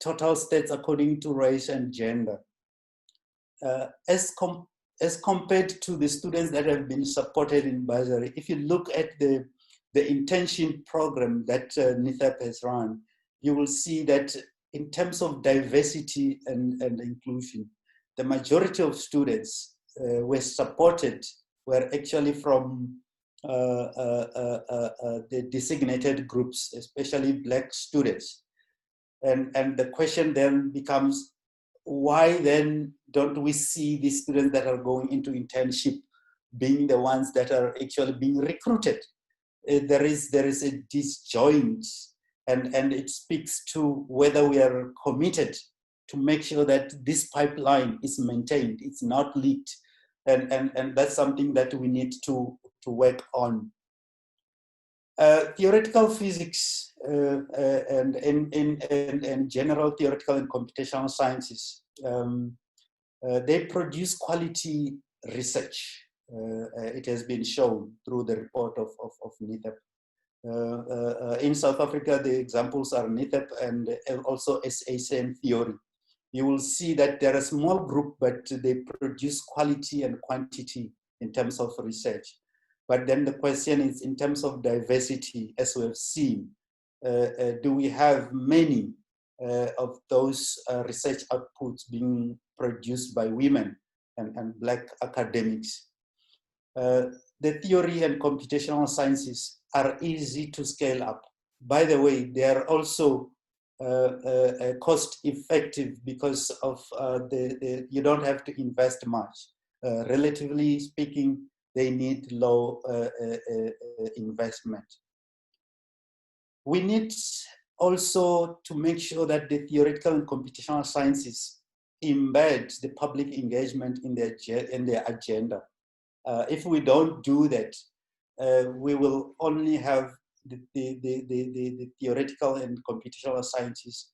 total stats according to race and gender. As compared to the students that have been supported in bursary, if you look at the internship program that NITheCS has run, you will see that in terms of diversity and inclusion, the majority of students were supported were actually from the designated groups, especially Black students. And the question then becomes, why then don't we see the students that are going into internship being the ones that are actually being recruited? There is a disjoint, and it speaks to whether we are committed to make sure that this pipeline is maintained, it's not leaked, and that's something that we need to work on. Theoretical physics and general theoretical and computational sciences, they produce quality research. It has been shown through the report of NITheCS. In South Africa, the examples are NITheCS and also SACN theory. You will see that they're a small group, but they produce quality and quantity in terms of research. But then the question is, in terms of diversity, as we have seen, do we have many of those research outputs being produced by women and Black academics? The theory and computational sciences are easy to scale up. By the way, they are also cost effective because of you don't have to invest much. Relatively speaking, they need low investment. We need also to make sure that the theoretical and computational sciences embed the public engagement in their agenda. If we don't do that, we will only have the theoretical and computational sciences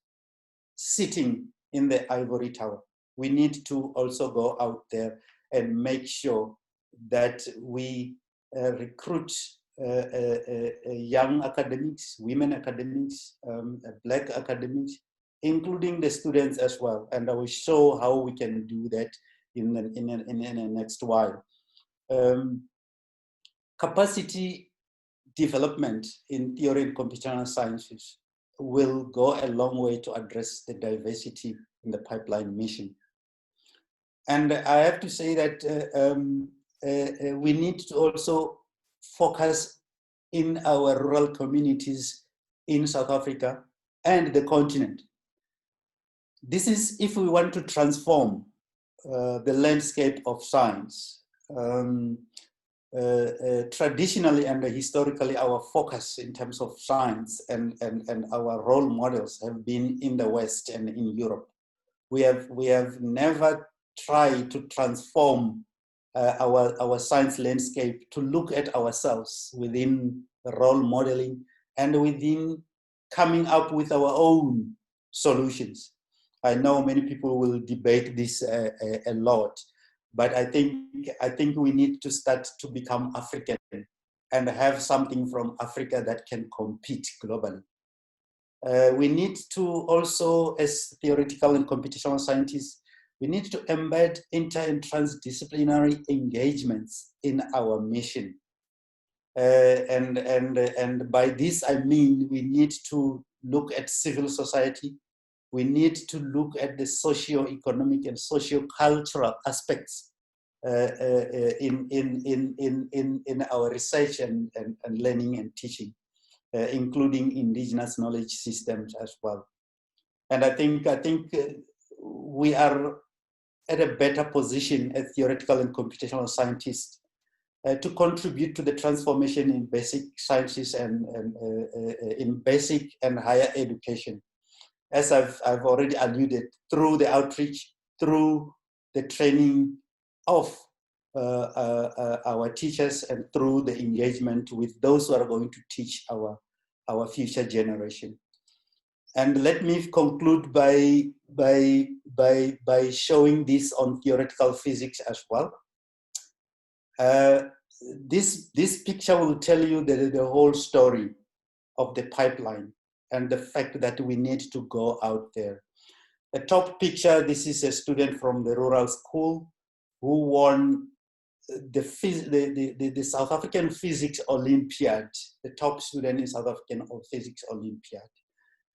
sitting in the ivory tower. We need to also go out there and make sure that we recruit young academics, women academics, Black academics, including the students as well. And I will show how we can do that in the next while. Capacity development in theory and computational sciences will go a long way to address the diversity in the pipeline mission. And I have to say that we need to also focus in our rural communities in South Africa and the continent. This is if we want to transform the landscape of science. Traditionally and historically, our focus in terms of science and our role models have been in the West and in Europe. We have never tried to transform our science landscape to look at ourselves within role modeling and within coming up with our own solutions. I know many people will debate this a lot, but I think we need to start to become African and have something from Africa that can compete globally. We need to also, as theoretical and computational scientists, we need to embed inter and transdisciplinary engagements in our mission. And by this, I mean, we need to look at civil society. We need to look at the socio-economic and socio-cultural aspects in our research and learning and teaching, including indigenous knowledge systems as well. And I think we are at a better position as theoretical and computational scientists to contribute to the transformation in basic sciences and in basic and higher education. As I've already alluded, through the outreach, through the training of our teachers, and through the engagement with those who are going to teach our future generation. And let me conclude by showing this on theoretical physics as well. This picture will tell you the whole story of the pipeline and the fact that we need to go out there. The top picture, this is a student from the rural school who won the South African Physics Olympiad, the top student in South African Physics Olympiad.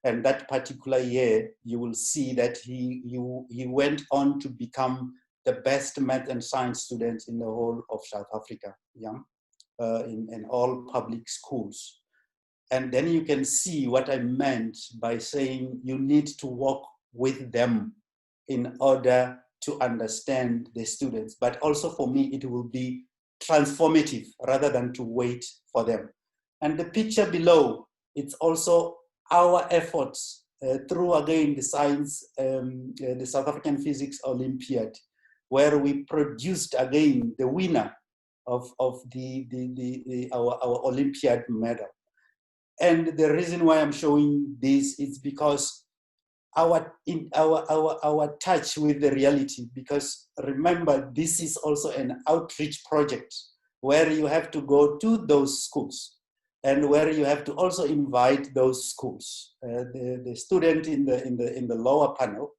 And that particular year, you will see that he went on to become the best math and science student in the whole of South Africa, in all public schools. And then you can see what I meant by saying you need to work with them in order to understand the students. But also for me, it will be transformative rather than to wait for them. And the picture below, it's also our efforts through, again, the science, the South African Physics Olympiad, where we produced, again, the winner of our Olympiad medal. And the reason why I'm showing this is because our touch with the reality, because remember, this is also an outreach project where you have to go to those schools and where you have to also invite those schools. The student in the lower panel,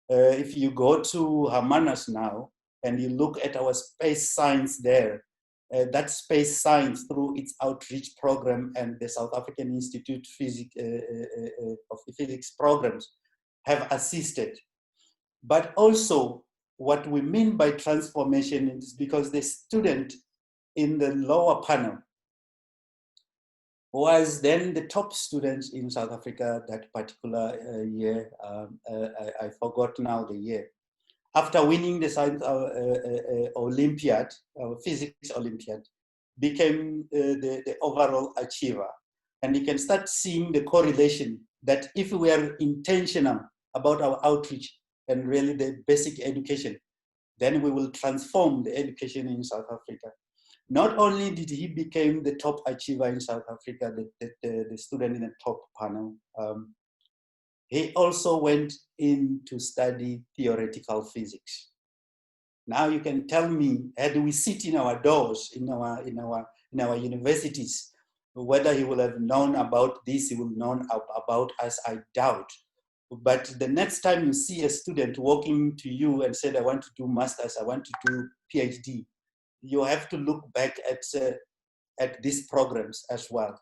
if you go to Hermanus now and you look at our space science there, that space science through its outreach program and the South African Institute of Physics programs have assisted. But also what we mean by transformation is because the student in the lower panel was then the top student in South Africa that particular year. I forgot now the year. After winning the science Olympiad, Physics Olympiad, became the overall achiever. And you can start seeing the correlation that if we are intentional about our outreach and really the basic education, then we will transform the education in South Africa. Not only did he become the top achiever in South Africa, the student in the top panel, he also went in to study theoretical physics. Now you can tell me, had we sit in our doors, in our universities, whether he will have known about this, he will have known about us, I doubt. But the next time you see a student walking to you and said, I want to do masters, I want to do PhD, you have to look back at these programs as well.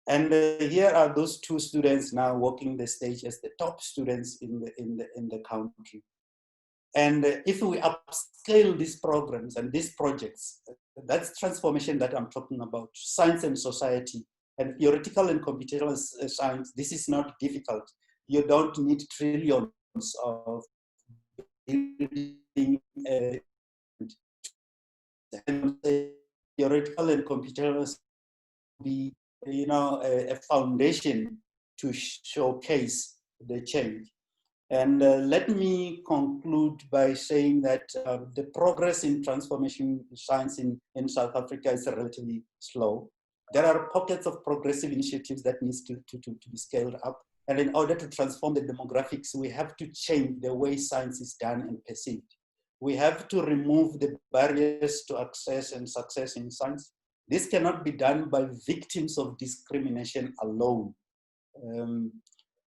And here are those two students now walking the stage as the top students in the country. And if we upscale these programs and these projects, that's transformation that I'm talking about, science and society, and theoretical and computational science. This is not difficult. You don't need trillions of building theoretical and computational be, a foundation to showcase the change. And let me conclude by saying that the progress in transformation science in South Africa is relatively slow. There are pockets of progressive initiatives that needs to be scaled up. And in order to transform the demographics, we have to change the way science is done and perceived. We have to remove the barriers to access and success in science. This cannot be done by victims of discrimination alone.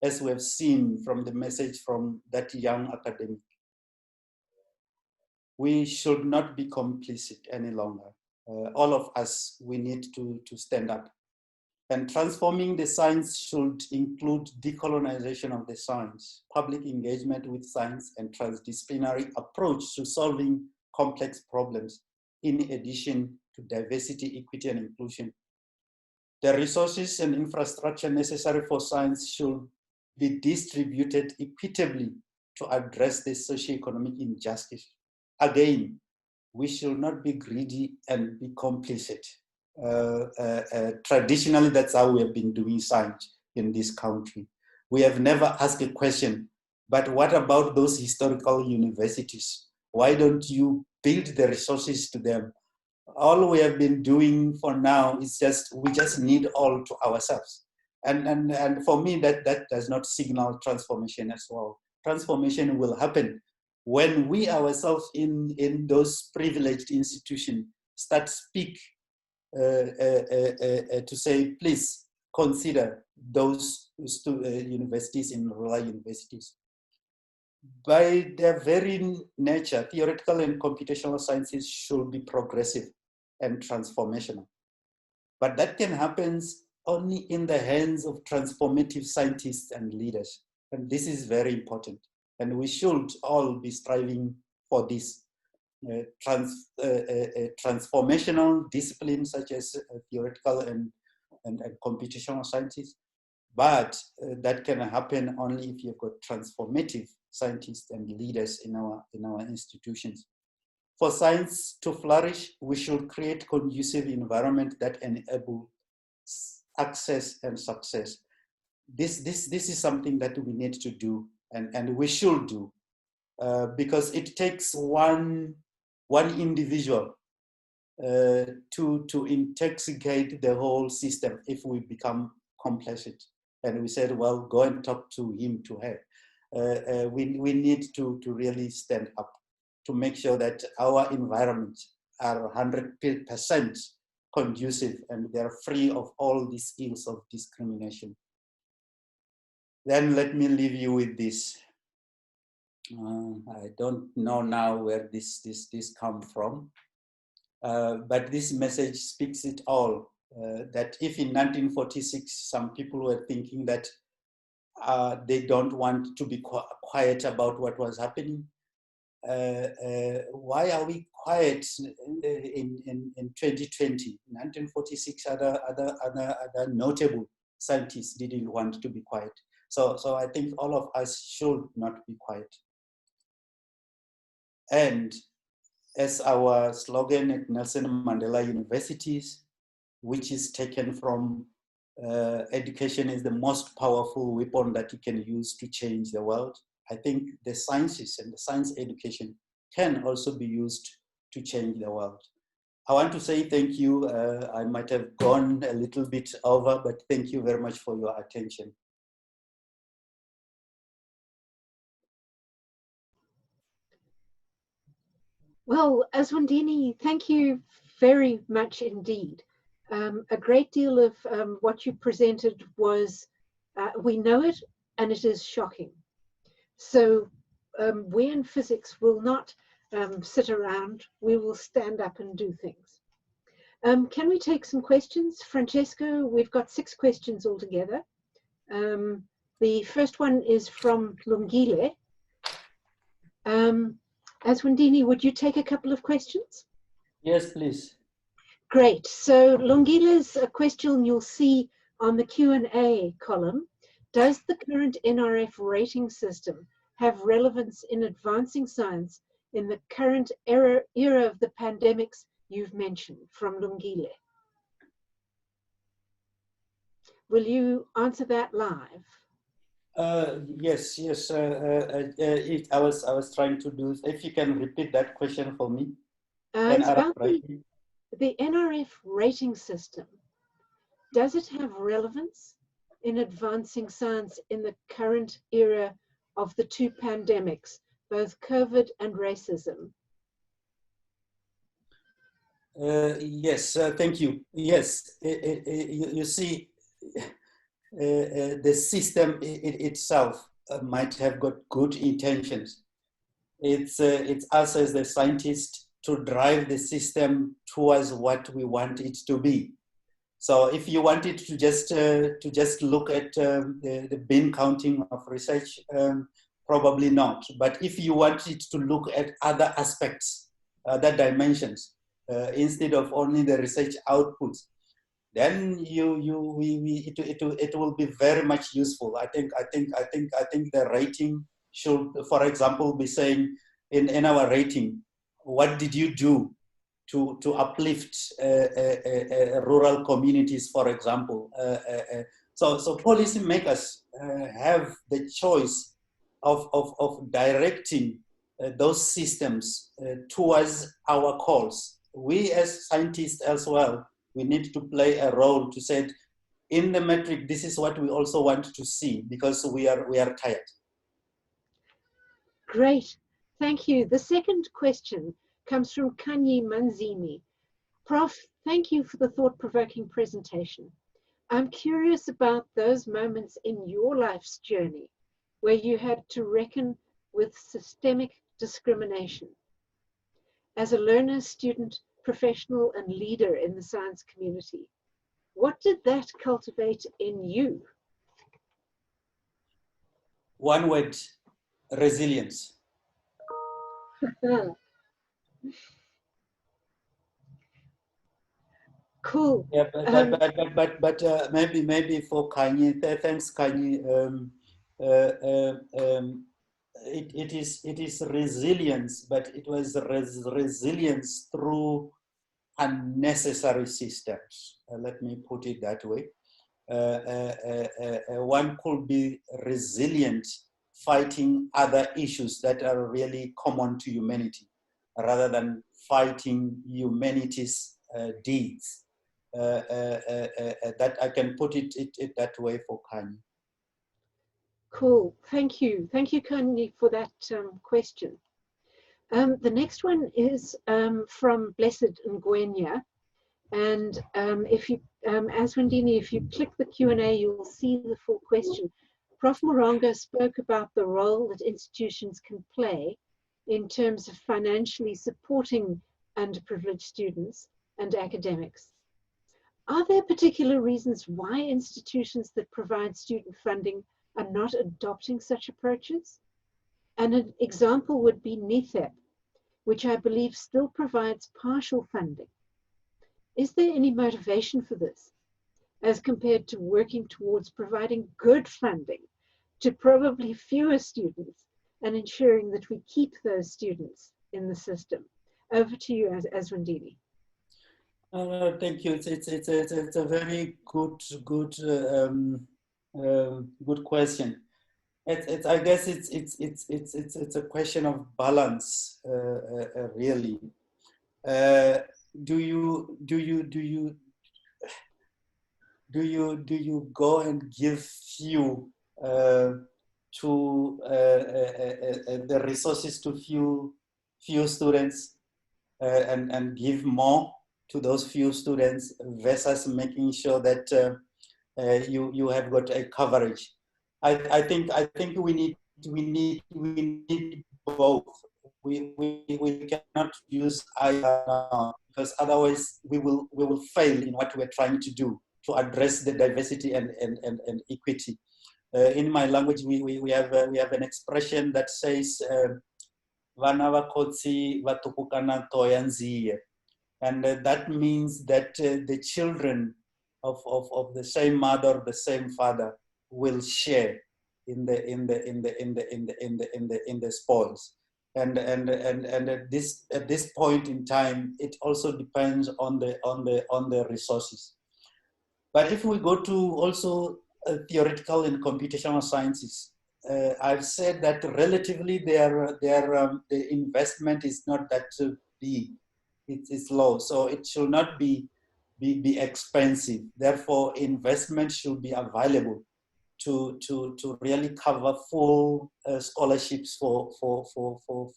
As we have seen from the message from that young academic. We should not be complicit any longer. All of us, we need to stand up. And transforming the science should include decolonization of the science, public engagement with science, and transdisciplinary approach to solving complex problems, in addition to diversity, equity, and inclusion. The resources and infrastructure necessary for science should be distributed equitably to address the socioeconomic injustice. Again, we should not be greedy and be complicit. Traditionally, that's how we have been doing science in this country. We have never asked a question, but what about those historical universities? Why don't you build the resources to them? All we have been doing for now is we just need all to ourselves. And for me, that does not signal transformation as well. Transformation will happen when we ourselves in those privileged institutions start speak to say, please consider those universities in rural universities. By their very nature, theoretical and computational sciences should be progressive and transformational. But that can happen only in the hands of transformative scientists and leaders. And this is very important. And we should all be striving for this. Transformational disciplines such as theoretical and computational sciences. But that can happen only if you've got transformative scientists and leaders in our institutions. For science to flourish, we should create conducive environment that enable access and success. This is something that we need to do and we should do because it takes one individual to intoxicate the whole system if we become complacent. And we said, well, go and talk to him, to her. We need to really stand up to make sure that our environments are 100% conducive and they're free of all these ills of discrimination. Then let me leave you with this. I don't know now where this come from, but this message speaks it all. That if in 1946 some people were thinking that they don't want to be quiet about what was happening, why are we quiet in 2020? In 1946, other notable scientists didn't want to be quiet. So I think all of us should not be quiet. And as our slogan at Nelson Mandela universities, which is taken from education is the most powerful weapon that you can use to change the world. I think the sciences and the science education can also be used to change the world. I want to say thank you. I might have gone a little bit over, but thank you very much for your attention. Well, Azwinndini, thank you very much indeed. A great deal of what you presented was, we know it, and it is shocking. So we in physics will not sit around, we will stand up and do things. Can we take some questions? Francesco, we've got 6 questions altogether. The first one is from Lungile. Azwinndini, would you take a couple of questions? Yes, please. Great. So Lungile's question you'll see on the Q&A column. Does the current NRF rating system have relevance in advancing science in the current era of the pandemics you've mentioned? From Lungile. Will you answer that live? Yes. I was trying to do. If you can repeat that question for me. It's about the NRF rating system. Does it have relevance in advancing science in the current era of the two pandemics, both COVID and racism? Yes, thank you. Yes, you see, the system itself might have got good intentions. It's us as the scientists to drive the system towards what we want it to be. So if you wanted to just look at the bin counting of research, probably not. But if you wanted to look at other aspects, other dimensions, instead of only the research outputs, then it will be very much useful. I think the rating should, for example, be saying in our rating, what did you do to uplift rural communities, for example. So policymakers have the choice of directing those systems towards our calls. We as scientists as well, we need to play a role to say, in the metric, this is what we also want to see, because we are tired. Great, thank you. The second question comes from Kanye Manzini. Prof, thank you for the thought-provoking presentation. I'm curious about those moments in your life's journey where you had to reckon with systemic discrimination. As a learner, student, professional, and leader in the science community, what did that cultivate in you? One word: resilience. Cool. Yeah, but maybe for Kanye, thanks Kanye. It is resilience, but it was resilience through unnecessary systems. Let me put it that way. One could be resilient fighting other issues that are really common to humanity, rather than fighting humanity's deeds. That I can put it that way for Kanye. Cool, thank you. Thank you, Kanye, for that question. The next one is from Blessed Ngwenya. And if you, Azwinndini, if you click the Q&A, you'll see the full question. Prof. Muronga spoke about the role that institutions can play in terms of financially supporting underprivileged students and academics. Are there particular reasons why institutions that provide student funding are not adopting such approaches? And an example would be NITheCS, which I believe still provides partial funding. Is there any motivation for this, as compared to working towards providing good funding to probably fewer students and ensuring that we keep those students in the system? Over to you, Azwinndini. Thank you. It's a very good question. I guess it's a question of balance, really. Do you go and give few to the resources to few students and give more to those few students, versus making sure that you have got a coverage? I think we need both. We cannot use either, because otherwise we will fail in what we're trying to do to address the diversity and equity. In my language, we have an expression that says vana vakotsi vatukukana toya nziye. And that means that the children of the same mother, the same father, will share in the spoils. And at this point in time, it also depends on the resources. But if we go to also theoretical and computational sciences, I've said that relatively the investment is not that big. It's low, so it should not be expensive. Therefore, investment should be available to really cover full scholarships for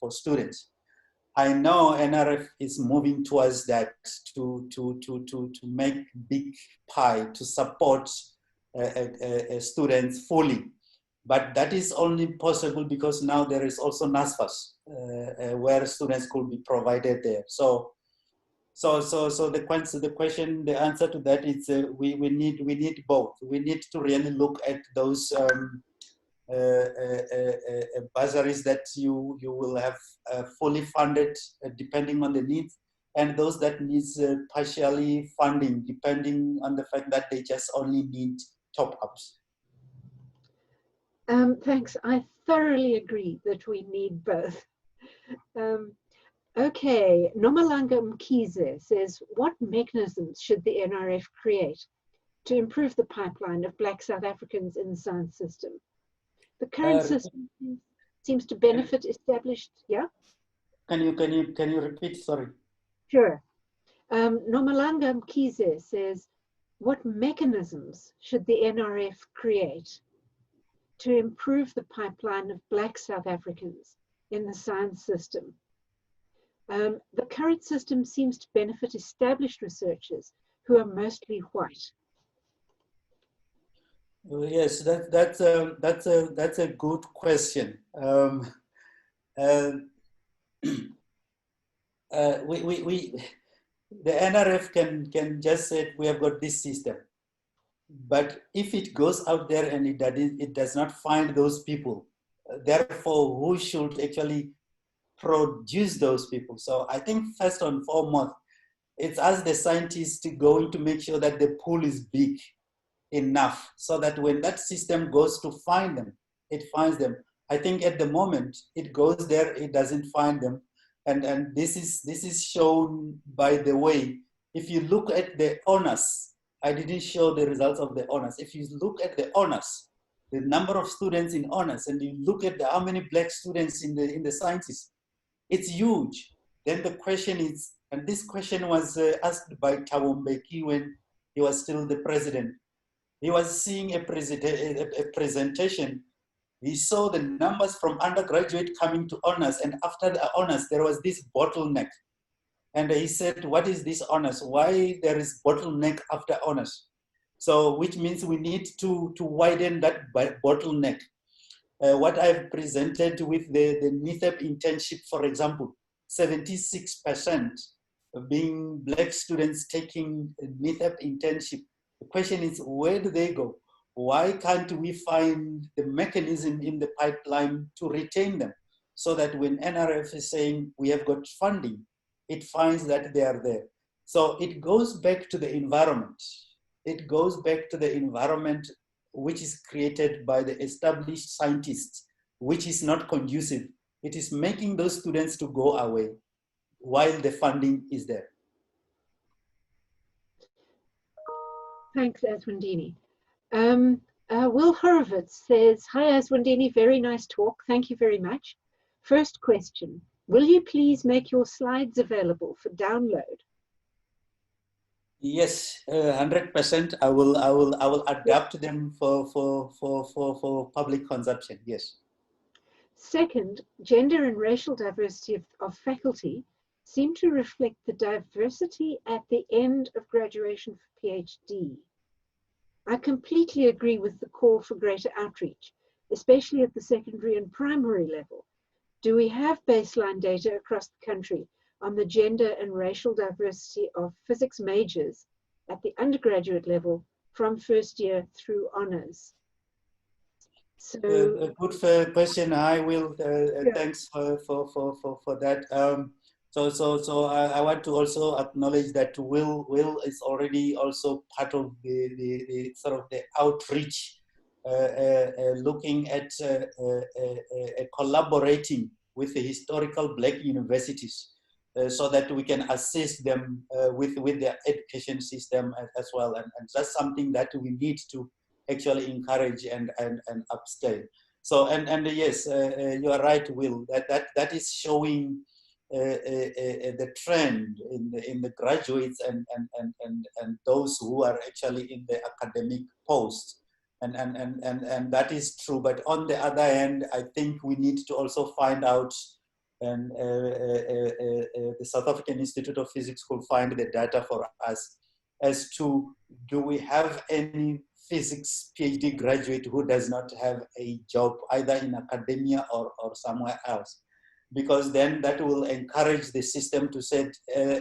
students. I know NRF is moving towards that to make big pie to support students fully, but that is only possible because now there is also NSFAS where students could be provided there. So the answer to that is we need both. We need to really look at those bursaries that you will have fully funded depending on the needs, and those that needs partially funding depending on the fact that they just only need top-ups. Thanks. I thoroughly agree that we need both. Okay, Nomalanga Mkhize says, what mechanisms should the NRF create to improve the pipeline of Black South Africans in the science system? The current system seems to benefit established, yeah? Can you repeat, sorry? Sure. Nomalanga Mkhize says, what mechanisms should the NRF create to improve the pipeline of Black South Africans in the science system? The current system seems to benefit established researchers who are mostly white. Yes, that's a good question. The NRF can just say we have got this system, but if it goes out there and it does not find those people, therefore who should actually produce those people? So I think first and foremost, it's us the scientists going to make sure that the pool is big enough so that when that system goes to find them, it finds them. I think at the moment it goes there, it doesn't find them. And this is shown by the way, if you look at the honors, I didn't show the results of the honors. If you look at the honors, the number of students in honors, and you look at how many black students in the sciences, it's huge. Then the question is, and this question was asked by Thabo Mbeki when he was still the president. He was seeing a presentation. He saw the numbers from undergraduate coming to honors, and after the honors, there was this bottleneck. And he said, what is this honors? Why there is bottleneck after honors? So, which means we need to widen that bottleneck. What I've presented with the NITheCS internship, for example, 76% being black students taking a NITheCS internship. The question is, where do they go? Why can't we find the mechanism in the pipeline to retain them so that when NRF is saying we have got funding, it finds that they are there. So it goes back to the environment. It goes back to the environment which is created by the established scientists, which is not conducive. It is making those students to go away while the funding is there. Thanks, Azwinndini. Will Horowitz says, hi Azwinndini, very nice talk. Thank you very much. First question, will you please make your slides available for download? Yes, 100%. I will adapt them for public consumption. Yes. Second, gender and racial diversity of faculty seem to reflect the diversity at the end of graduation for PhD. I completely agree with the call for greater outreach, especially at the secondary and primary level. Do we have baseline data across the country on the gender and racial diversity of physics majors at the undergraduate level from first year through honors? So A good question. I will. Yeah. Thanks for that. So I want to also acknowledge that Will is already also part of the sort of the outreach, looking at collaborating with the historical Black universities, so that we can assist them with their education system as well, and that's something that we need to actually encourage and upscale. So and yes, you are right, Will. That is showing the trend in the graduates and those who are actually in the academic post, and that is true. But on the other hand, I think we need to also find out, and the South African Institute of Physics could find the data for us as to, do we have any physics PhD graduate who does not have a job either in academia or somewhere else? Because then that will encourage the system to say,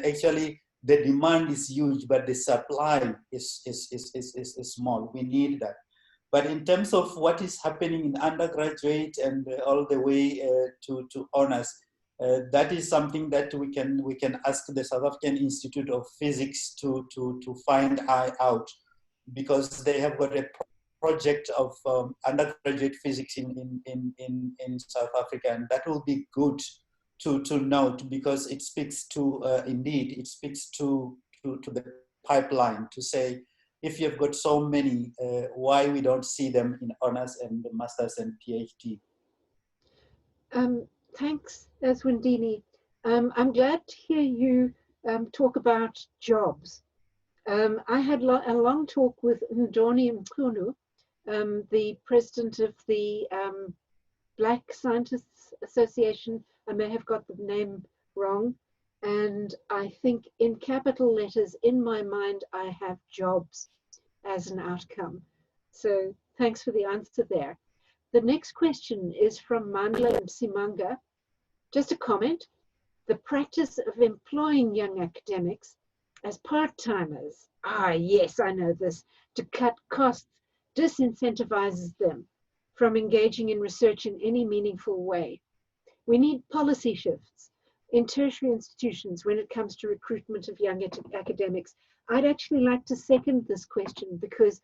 actually, the demand is huge, but the supply is small. We need that. But in terms of what is happening in undergraduate and all the way to honors, that is something that we can ask the South African Institute of Physics to find out, because they have got a project of undergraduate physics in South Africa, and that will be good to note, because it speaks to indeed it speaks to the pipeline, to say, if you've got so many, why we don't see them in honors and masters and PhD. Thanks, Azwinndini. I'm glad to hear you talk about jobs. I had a long talk with Ndoni Mkhunu, the president of the Black Scientists Association. I may have got the name wrong. And I think in capital letters, in my mind, I have jobs as an outcome. So thanks for the answer there. The next question is from Mandela and Simanga. Just a comment. The practice of employing young academics as part-timers, yes, I know this, to cut costs, disincentivizes them from engaging in research in any meaningful way. We need policy shifts in tertiary institutions when it comes to recruitment of young academics. I'd actually like to second this question, because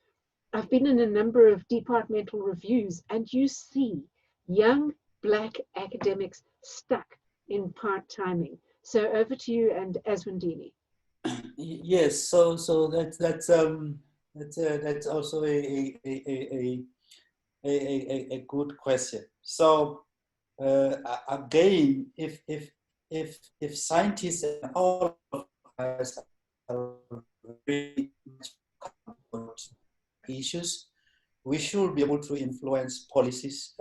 I've been in a number of departmental reviews, and you see young Black academics stuck in part-timing. So over to you and Azwinndini. Yes, so that's also a good question. So again, if scientists and all of us are very much about issues, we should be able to influence policies,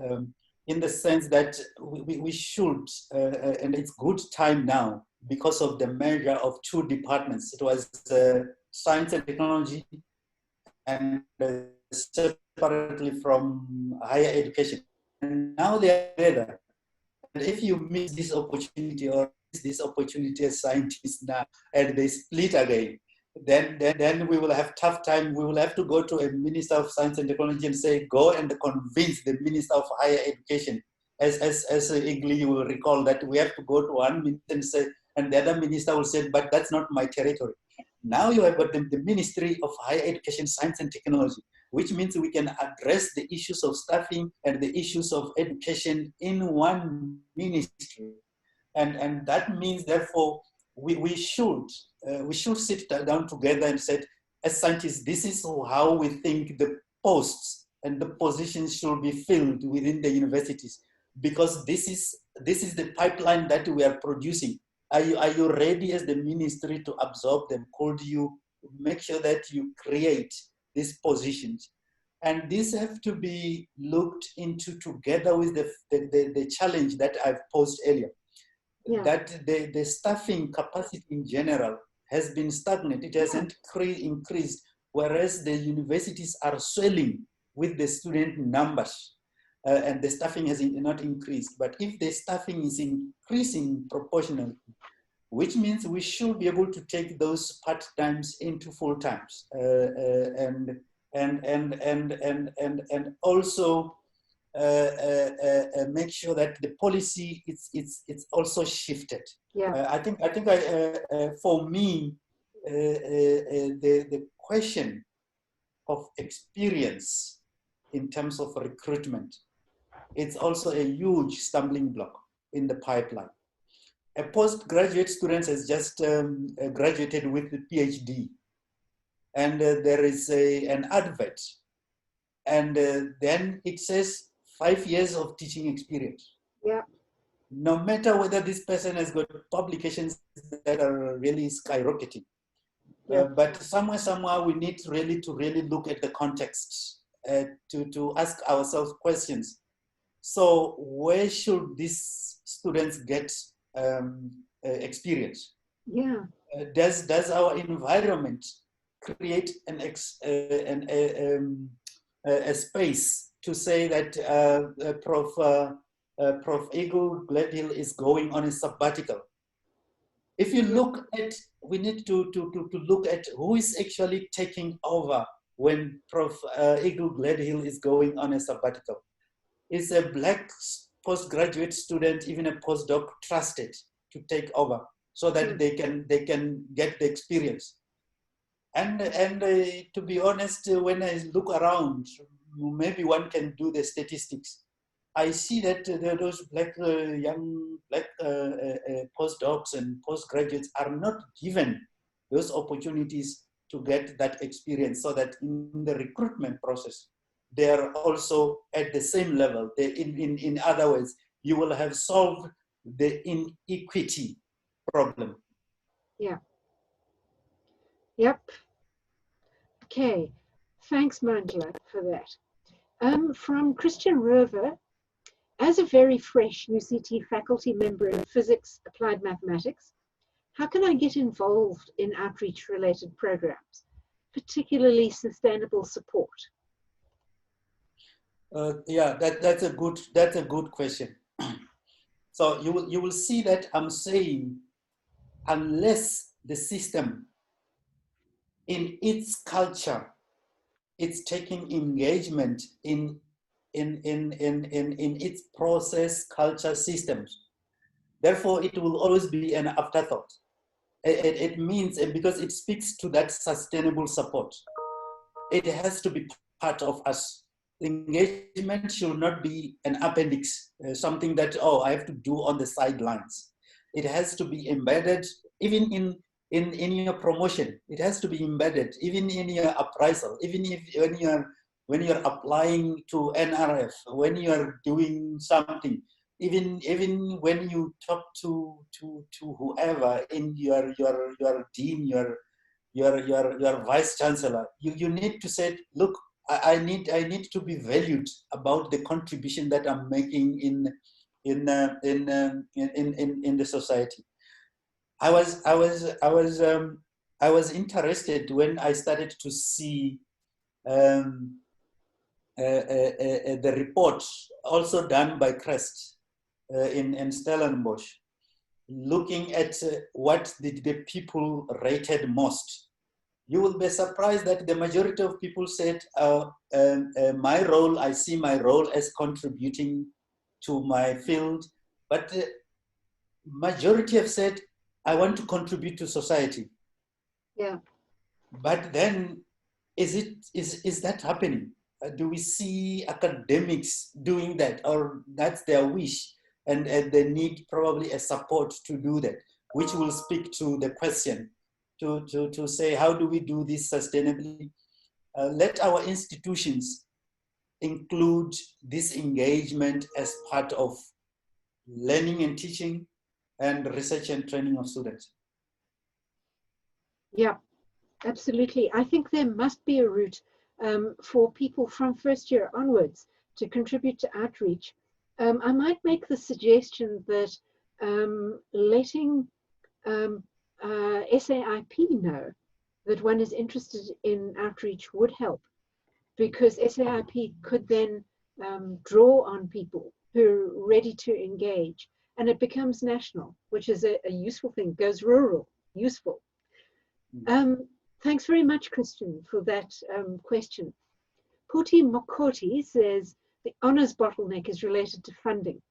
in the sense that we should, and it's good time now, because of the merger of two departments. It was science and technology, and separately from higher education. And now they are together. And if you miss this opportunity, or miss this opportunity as scientists now, and they split again, then we will have tough time. We will have to go to a Minister of Science and Technology and say, go and convince the Minister of Higher Education. As Igli, you will recall that we have to go to one minister and say, and the other minister will say, but that's not my territory. Now you have got the Ministry of Higher Education, Science and Technology, which means we can address the issues of staffing and the issues of education in one ministry. And that means, therefore, we should sit down together and say, as scientists, this is how we think the posts and the positions should be filled within the universities, because this is the pipeline that we are producing. Are you ready as the ministry to absorb them? Could you make sure that you create these positions? And these have to be looked into together with the challenge that I've posed earlier. Yeah. That the staffing capacity in general has been stagnant. It hasn't increased, whereas the universities are swelling with the student numbers, and the staffing has not increased. But if the staffing is increasing proportionally, which means we should be able to take those part-times into full-times, and also make sure that the policy it's also shifted. Yeah. I think for me, the question of experience in terms of recruitment, it's also a huge stumbling block in the pipeline. A postgraduate student has just graduated with a PhD, and there is an advert, and then it says 5 years of teaching experience. Yeah. No matter whether this person has got publications that are really skyrocketing, Yeah. but somewhere we need to really look at the context, to ask ourselves questions. So where should these students get experience? Yeah. Does our environment create a space to say that Prof. Eagle Gladhill is going on a sabbatical? If you look at, we need to look at who is actually taking over when Prof. Eagle Gladhill is going on a sabbatical. Is a Black postgraduate student, even a postdoc, trusted to take over so that they can get the experience? And to be honest, when I look around, maybe one can do the statistics. I see that those young Black postdocs and postgraduates are not given those opportunities to get that experience, so that in the recruitment process, they are also at the same level. In other words, you will have solved the inequity problem. Yeah. Yep. Okay. Thanks, Mandela, for that. From Christian Rover, as a very fresh UCT faculty member in physics, applied mathematics, how can I get involved in outreach-related programs, particularly sustainable support? Yeah, that's a good question. So you will see that I'm saying, unless the system in its culture, it's taking engagement in its process, culture, systems. Therefore, it will always be an afterthought. It means, because it speaks to that sustainable support, it has to be part of us. Engagement should not be an appendix, something that, oh, I have to do on the sidelines. It has to be embedded, even in your promotion. It has to be embedded, even in your appraisal, even if when you're applying to NRF, when you're doing something, even when you talk to whoever, in your dean, your vice chancellor, you need to say, look, I need to be valued about the contribution that I'm making in the society. I was interested when I started to see the report also done by Crest in Stellenbosch, looking at what the people rated most. You will be surprised that the majority of people said, my role, I see my role as contributing to my field, but the majority have said, I want to contribute to society. Yeah. But then, is that happening? Do we see academics doing that, or that's their wish, and they need probably a support to do that, which will speak to the question, to say, how do we do this sustainably? Let our institutions include this engagement as part of learning and teaching and research and training of students. Yeah, absolutely. I think there must be a route for people from first year onwards to contribute to outreach. I might make the suggestion that letting SAIP know that one is interested in outreach would help, because SAIP could then draw on people who are ready to engage, and it becomes national, which is a useful thing, goes rural, useful. Thanks very much, Christian, for that question. Puti Mokoti says, The honours bottleneck is related to funding.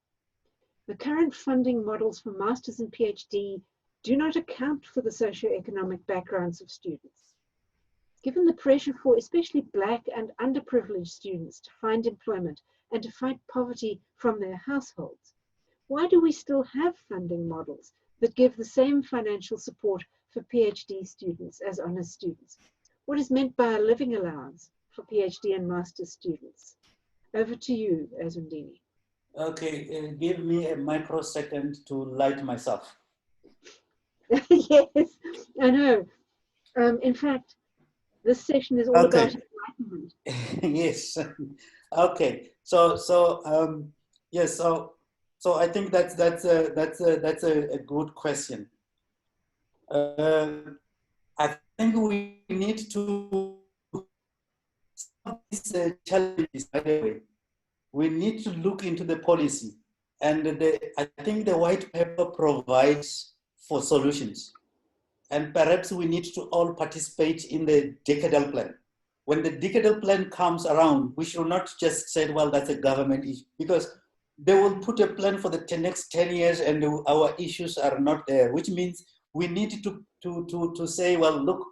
The current funding models for Masters and PhD do not account for the socioeconomic backgrounds of students. Given the pressure for especially Black and underprivileged students to find employment and to fight poverty from their households, why do we still have funding models that give the same financial support for PhD students as honours students? What is meant by a living allowance for PhD and master's students? Over to you, Azwinndini. Okay, give me a microsecond to light myself. Yes, I know. In fact, this session is all about enlightenment. Yes. Okay. Yes. So I think that's a good question. I think we need to these challenges. By the way, we need to look into the policy, and I think the white paper provides for solutions. And perhaps we need to all participate in the decadal plan. When the decadal plan comes around, we should not just say, well, that's a government issue, because they will put a plan for the next 10 years and our issues are not there, which means we need to say, well, look,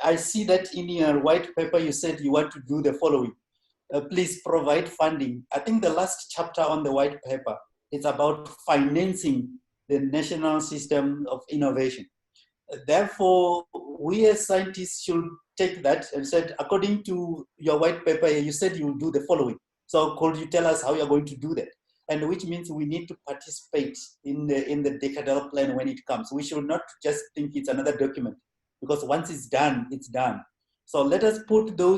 I see that in your white paper, you said you want to do the following. Please provide funding. I think the last chapter on the white paper is about financing the national system of innovation. Therefore, we as scientists should take that and said, according to your white paper, you said you'll do the following. So could you tell us how you're going to do that? And which means we need to participate in the decadal plan when it comes. We should not just think it's another document, because once it's done, it's done. So let's put the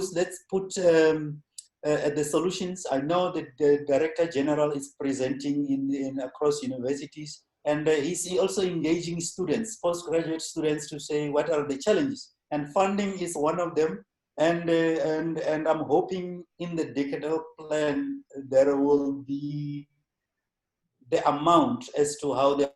solutions. I know that the Director General is presenting across universities, and he's also engaging students, postgraduate students, to say what are the challenges. And funding is one of them. And I'm hoping in the decadal plan there will be the amount as to how they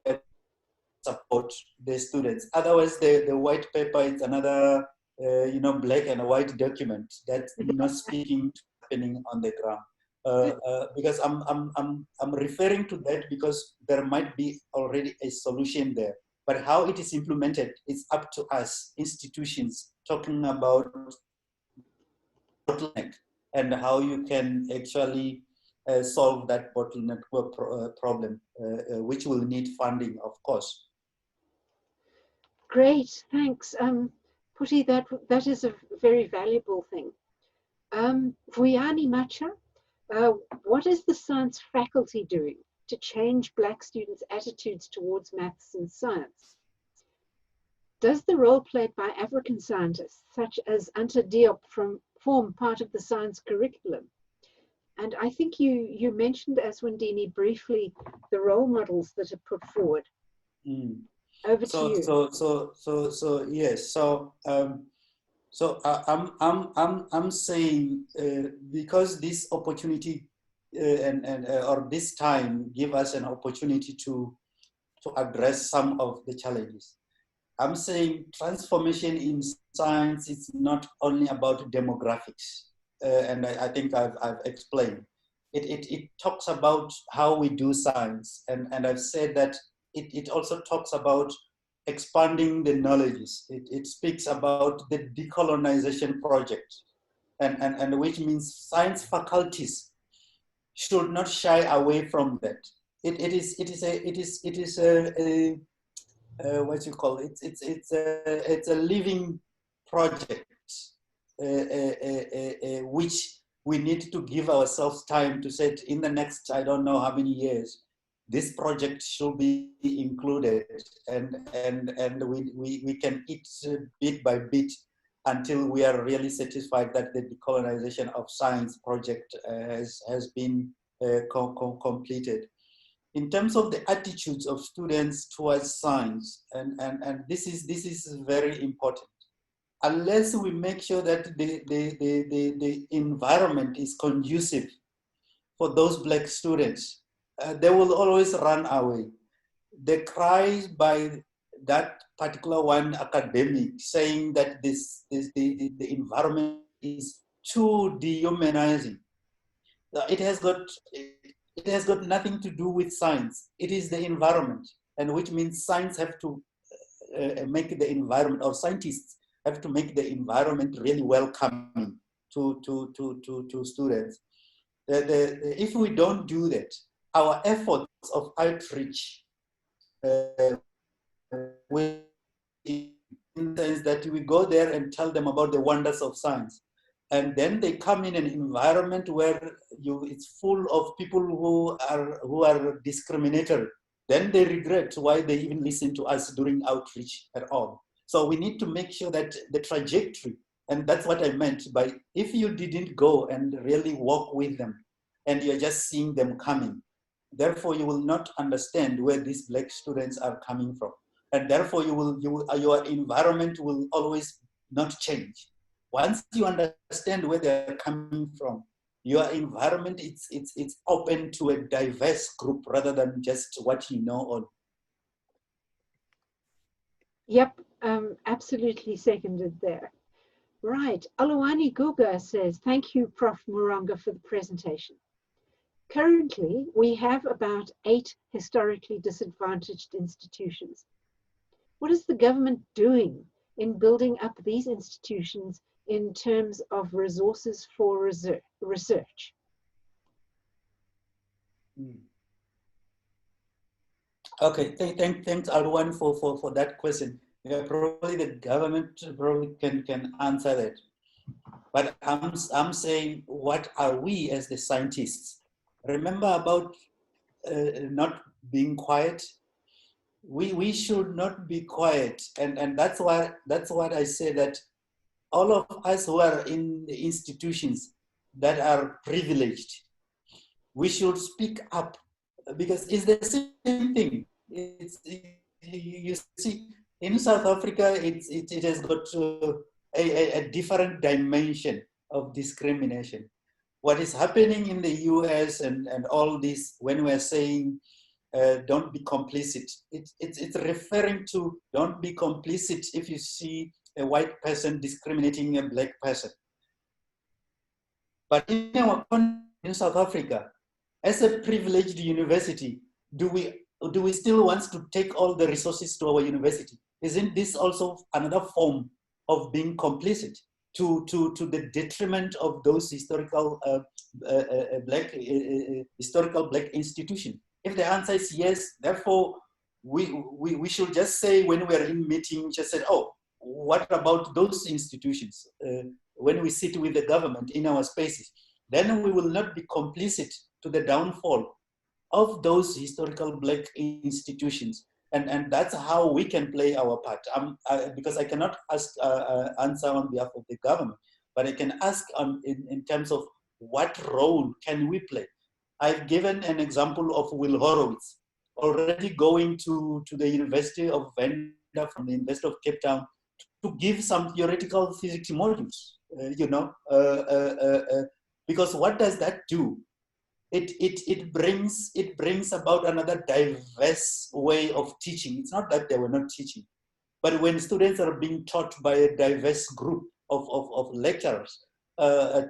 support the students. Otherwise, the white paper is another black and white document that's not speaking to happening on the ground. Because I'm referring to that because there might be already a solution there, but how it is implemented is up to us, institutions, talking about bottleneck and how you can actually solve that bottleneck problem, which will need funding, of course. Great, thanks. Putti, that is a very valuable thing. Vuyani Macha, what is the science faculty doing to change Black students' attitudes towards maths and science? Does the role played by African scientists, such as Anta Diop, form part of the science curriculum? And I think you mentioned, Azwinndini, briefly the role models that are put forward. Over to you. So yes. I'm saying because this opportunity or this time give us an opportunity to address some of the challenges. I'm saying transformation in science is not only about demographics, and I think I've explained. It talks about how we do science, and I've said that it also talks about expanding the knowledges. It speaks about the decolonization project, and which means science faculties should not shy away from that. It is what you call it? It's a living project, which we need to give ourselves time to say in the next, I don't know how many years, this project should be included, and we can eat bit by bit until we are really satisfied that the decolonization of science project has been completed. In terms of the attitudes of students towards science, and this is very important. Unless we make sure that the environment is conducive for those Black students, they will always run away. The cries by that particular one academic saying that the environment is too dehumanizing. It has got nothing to do with science. It is the environment, and which means science have to make the environment, or scientists have to make the environment really welcoming to students. If we don't do that, our efforts of outreach will, in the sense that we go there and tell them about the wonders of science, and then they come in an environment where it's full of people who are discriminatory. Then they regret why they even listen to us during outreach at all. So we need to make sure that the trajectory, and that's what I meant by, if you didn't go and really walk with them and you're just seeing them coming, therefore you will not understand where these Black students are coming from. And therefore your environment will always not change. Once you understand where they're coming from, your environment, it's open to a diverse group rather than just what you know or. Yep, absolutely seconded there. Right, Aluwani Guga says, thank you, Prof. Muronga, for the presentation. Currently, we have about 8 historically disadvantaged institutions. What is the government doing in building up these institutions in terms of resources for research? Okay, thanks Alwan for that question. Yeah, probably the government probably can answer that. But I'm saying, what are we as the scientists? Remember about not being quiet. We should not be quiet, and that's what I say, that all of us who are in the institutions that are privileged, we should speak up, because it's the same thing. You see, in South Africa, it has got a different dimension of discrimination. What is happening in the US and all this, when we're saying don't be complicit, it's referring to don't be complicit if you see a white person discriminating a Black person. But in South Africa, as a privileged university, do we still want to take all the resources to our university? Isn't this also another form of being complicit to the detriment of those historical Black institutions? If the answer is yes, therefore we should just say, when we're in meeting, just say, oh, what about those institutions? When we sit with the government in our spaces, then we will not be complicit to the downfall of those historical Black institutions. And that's how we can play our part. Because I cannot answer on behalf of the government, but I can ask in terms of what role can we play. I've given an example of Will Horowitz already going to the University of Venda from the University of Cape Town to give some theoretical physics modules, because what does that do? It brings about another diverse way of teaching. It's not that they were not teaching, but when students are being taught by a diverse group of lecturers,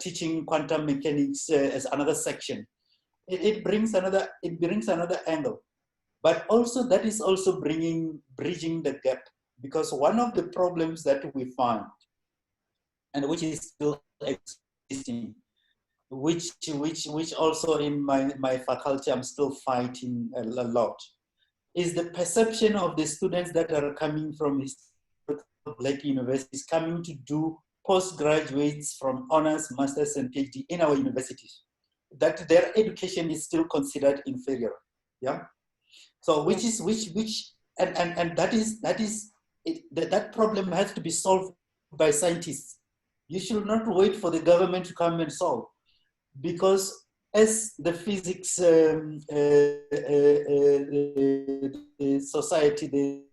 teaching quantum mechanics as another section, it brings another angle. But also that is also bridging the gap, because one of the problems that we find, and which is still existing, which also in my faculty I'm still fighting a lot, is the perception of the students that are coming from Black universities, coming to do postgraduates from honors, masters, and PhD in our universities, that their education is still considered inferior. Yeah. So that problem has to be solved by scientists. You should not wait for the government to come and solve, because as the physics society,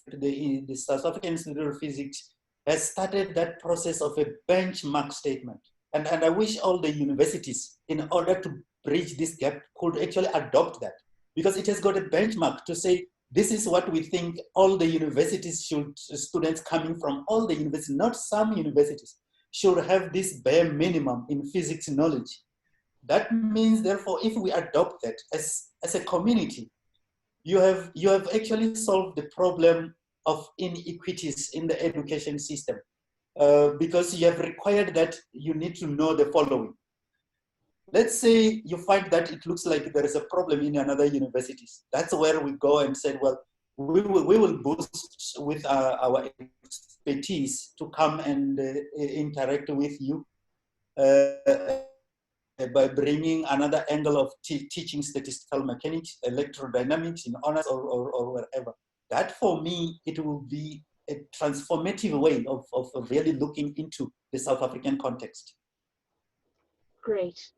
the South African Institute of Physics has started that process of a benchmark statement. And I wish all the universities, in order to bridge this gap, could actually adopt that, because it has got a benchmark to say, this is what we think all the universities should, students coming from all the universities, not some universities, should have this bare minimum in physics knowledge. That means, therefore, if we adopt that as a community, you have actually solved the problem of inequities in the education system, because you have required that you need to know the following. Let's say you find that it looks like there is a problem in another universities. That's where we go and say, well, we will boost with our expertise to come and interact with you by bringing another angle of teaching statistical mechanics, electrodynamics in honors or wherever. That for me, it will be a transformative way of really looking into the South African context. Great.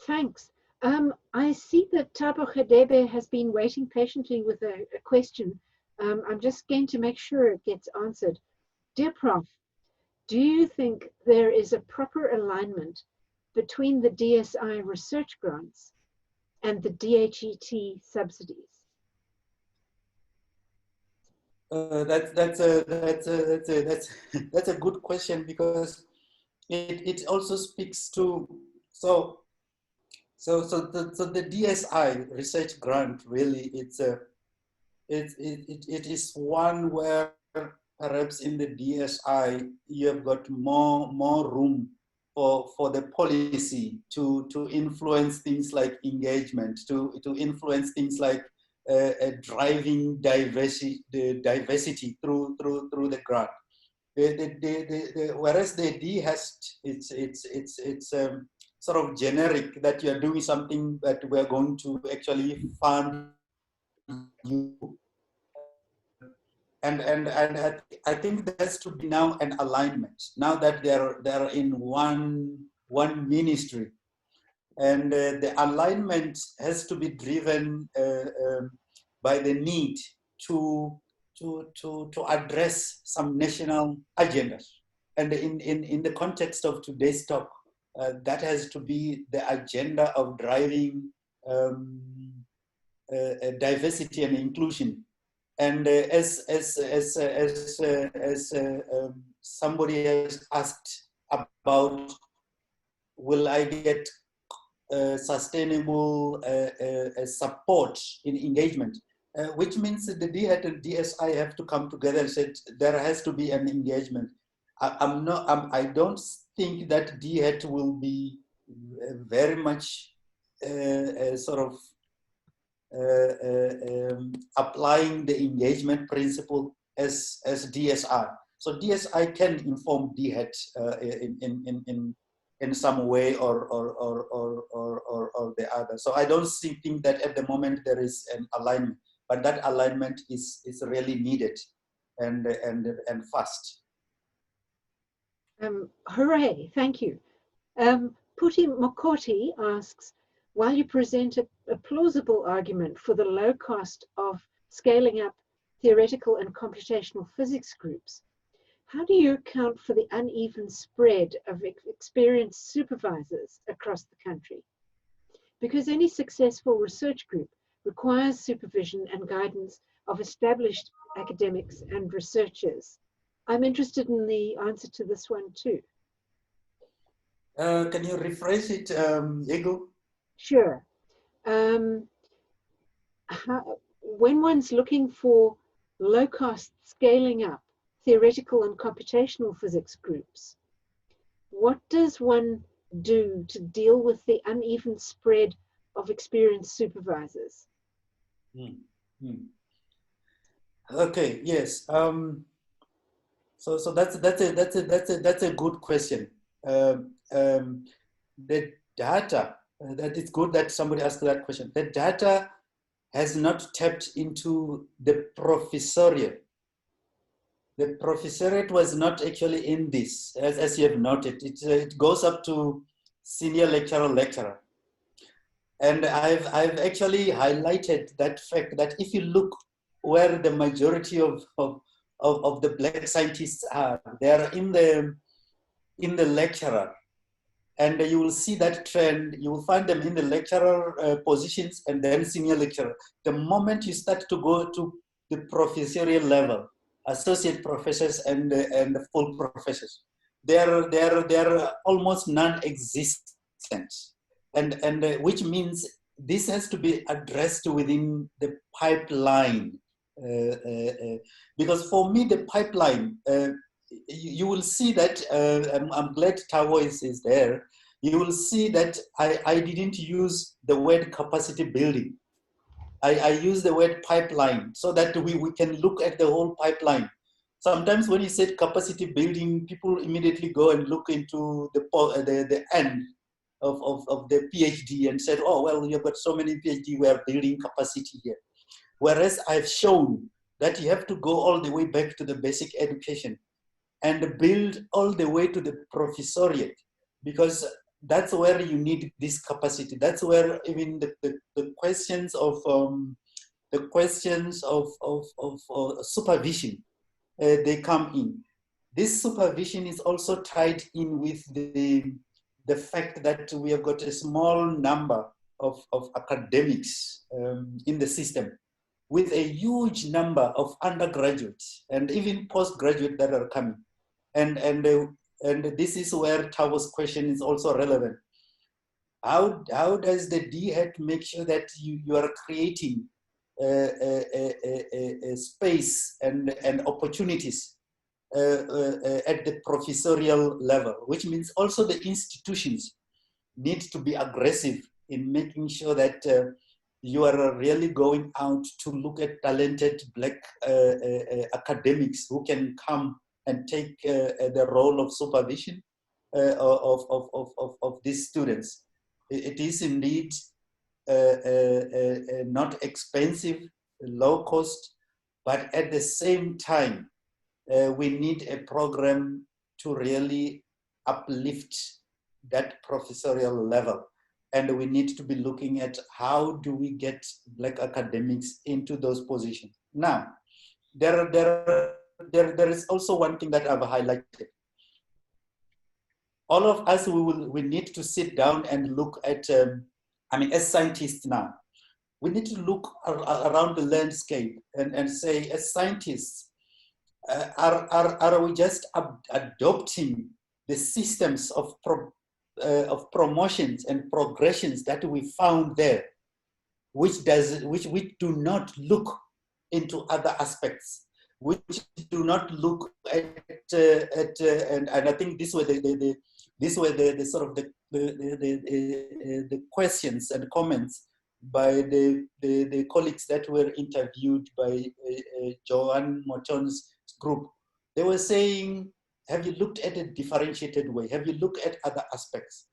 Thanks. I see that Thabo Gedebe has been waiting patiently with a question. I'm just going to make sure it gets answered. Dear Prof, do you think there is a proper alignment between the DSI research grants and the DHET subsidies? That's a good question, because it also speaks to so the DSI research grant really it is one where perhaps in the DSI you have got more room for the policy to influence things like engagement, to influence things like driving diversity through the grant. Whereas the D has it's sort of generic, that you are doing something that we are going to actually fund you. And I think there has to be now an alignment, now that they're in one ministry, and the alignment has to be driven by the need to address some national agendas. And in the context of today's talk, that has to be the agenda of driving diversity and inclusion. And as somebody has asked about, will I get sustainable support in engagement, which means that the DHET and DSI have to come together and say there has to be an engagement. I don't think that DHET will be very much sort of applying the engagement principle as DSI. So DSI can inform DHET in some way or the other. So I don't think that at the moment there is an alignment, but that alignment is really needed and fast. Hooray, thank you. Puti Mokoti asks, while you present a plausible argument for the low cost of scaling up theoretical and computational physics groups, how do you account for the uneven spread of experienced supervisors across the country? Because any successful research group requires supervision and guidance of established academics and researchers. I'm interested in the answer to this one too. Can you rephrase it, Diego? Sure. When one's looking for low-cost scaling up theoretical and computational physics groups, what does one do to deal with the uneven spread of experienced supervisors? Okay. Yes. So that's a good question. The data, that is good that somebody asked that question. The data has not tapped into the professoriate. The professoriate was not actually in this, as you have noted. It goes up to senior lecturer. And I've actually highlighted that fact that if you look where the majority of the Black scientists are, they are in the lecturer. And you will see that trend. You will find them in the lecturer positions and then senior lecturer. The moment you start to go to the professorial level, associate professors and full professors, they're almost non-existent. extent. And which means this has to be addressed within the pipeline. Because for me, the pipeline, you will see that, I'm glad Tavo is there, you will see that I didn't use the word capacity building. I use the word pipeline so that we can look at the whole pipeline. Sometimes when you said capacity building, people immediately go and look into the end of the PhD and said, oh, well, you've got so many PhD, we are building capacity here. Whereas I've shown that you have to go all the way back to the basic education and build all the way to the professoriate, because that's where you need this capacity. That's where even the questions of supervision, they come in. This supervision is also tied in with the fact that we have got a small number of academics in the system, with a huge number of undergraduates and even postgraduate that are coming. And this is where Tavo's question is also relevant. How does the DHET make sure that you are creating a space and opportunities at the professorial level, which means also the institutions need to be aggressive in making sure that you are really going out to look at talented Black academics who can come and take the role of supervision of these students. It is indeed not expensive, low cost, but at the same time, we need a program to really uplift that professorial level. And we need to be looking at how do we get Black academics into those positions. Now, there is also one thing that I've highlighted. All of us, we need to sit down and look at, as scientists now, we need to look around the landscape and say, as scientists, are we just adopting the systems of promotions and progressions that we found there, which we do not look into other aspects, which do not look at and I think this were the sort of the questions and comments by the colleagues that were interviewed by Joanne Moton's group. They were saying, have you looked at a differentiated way? Have you looked at other aspects?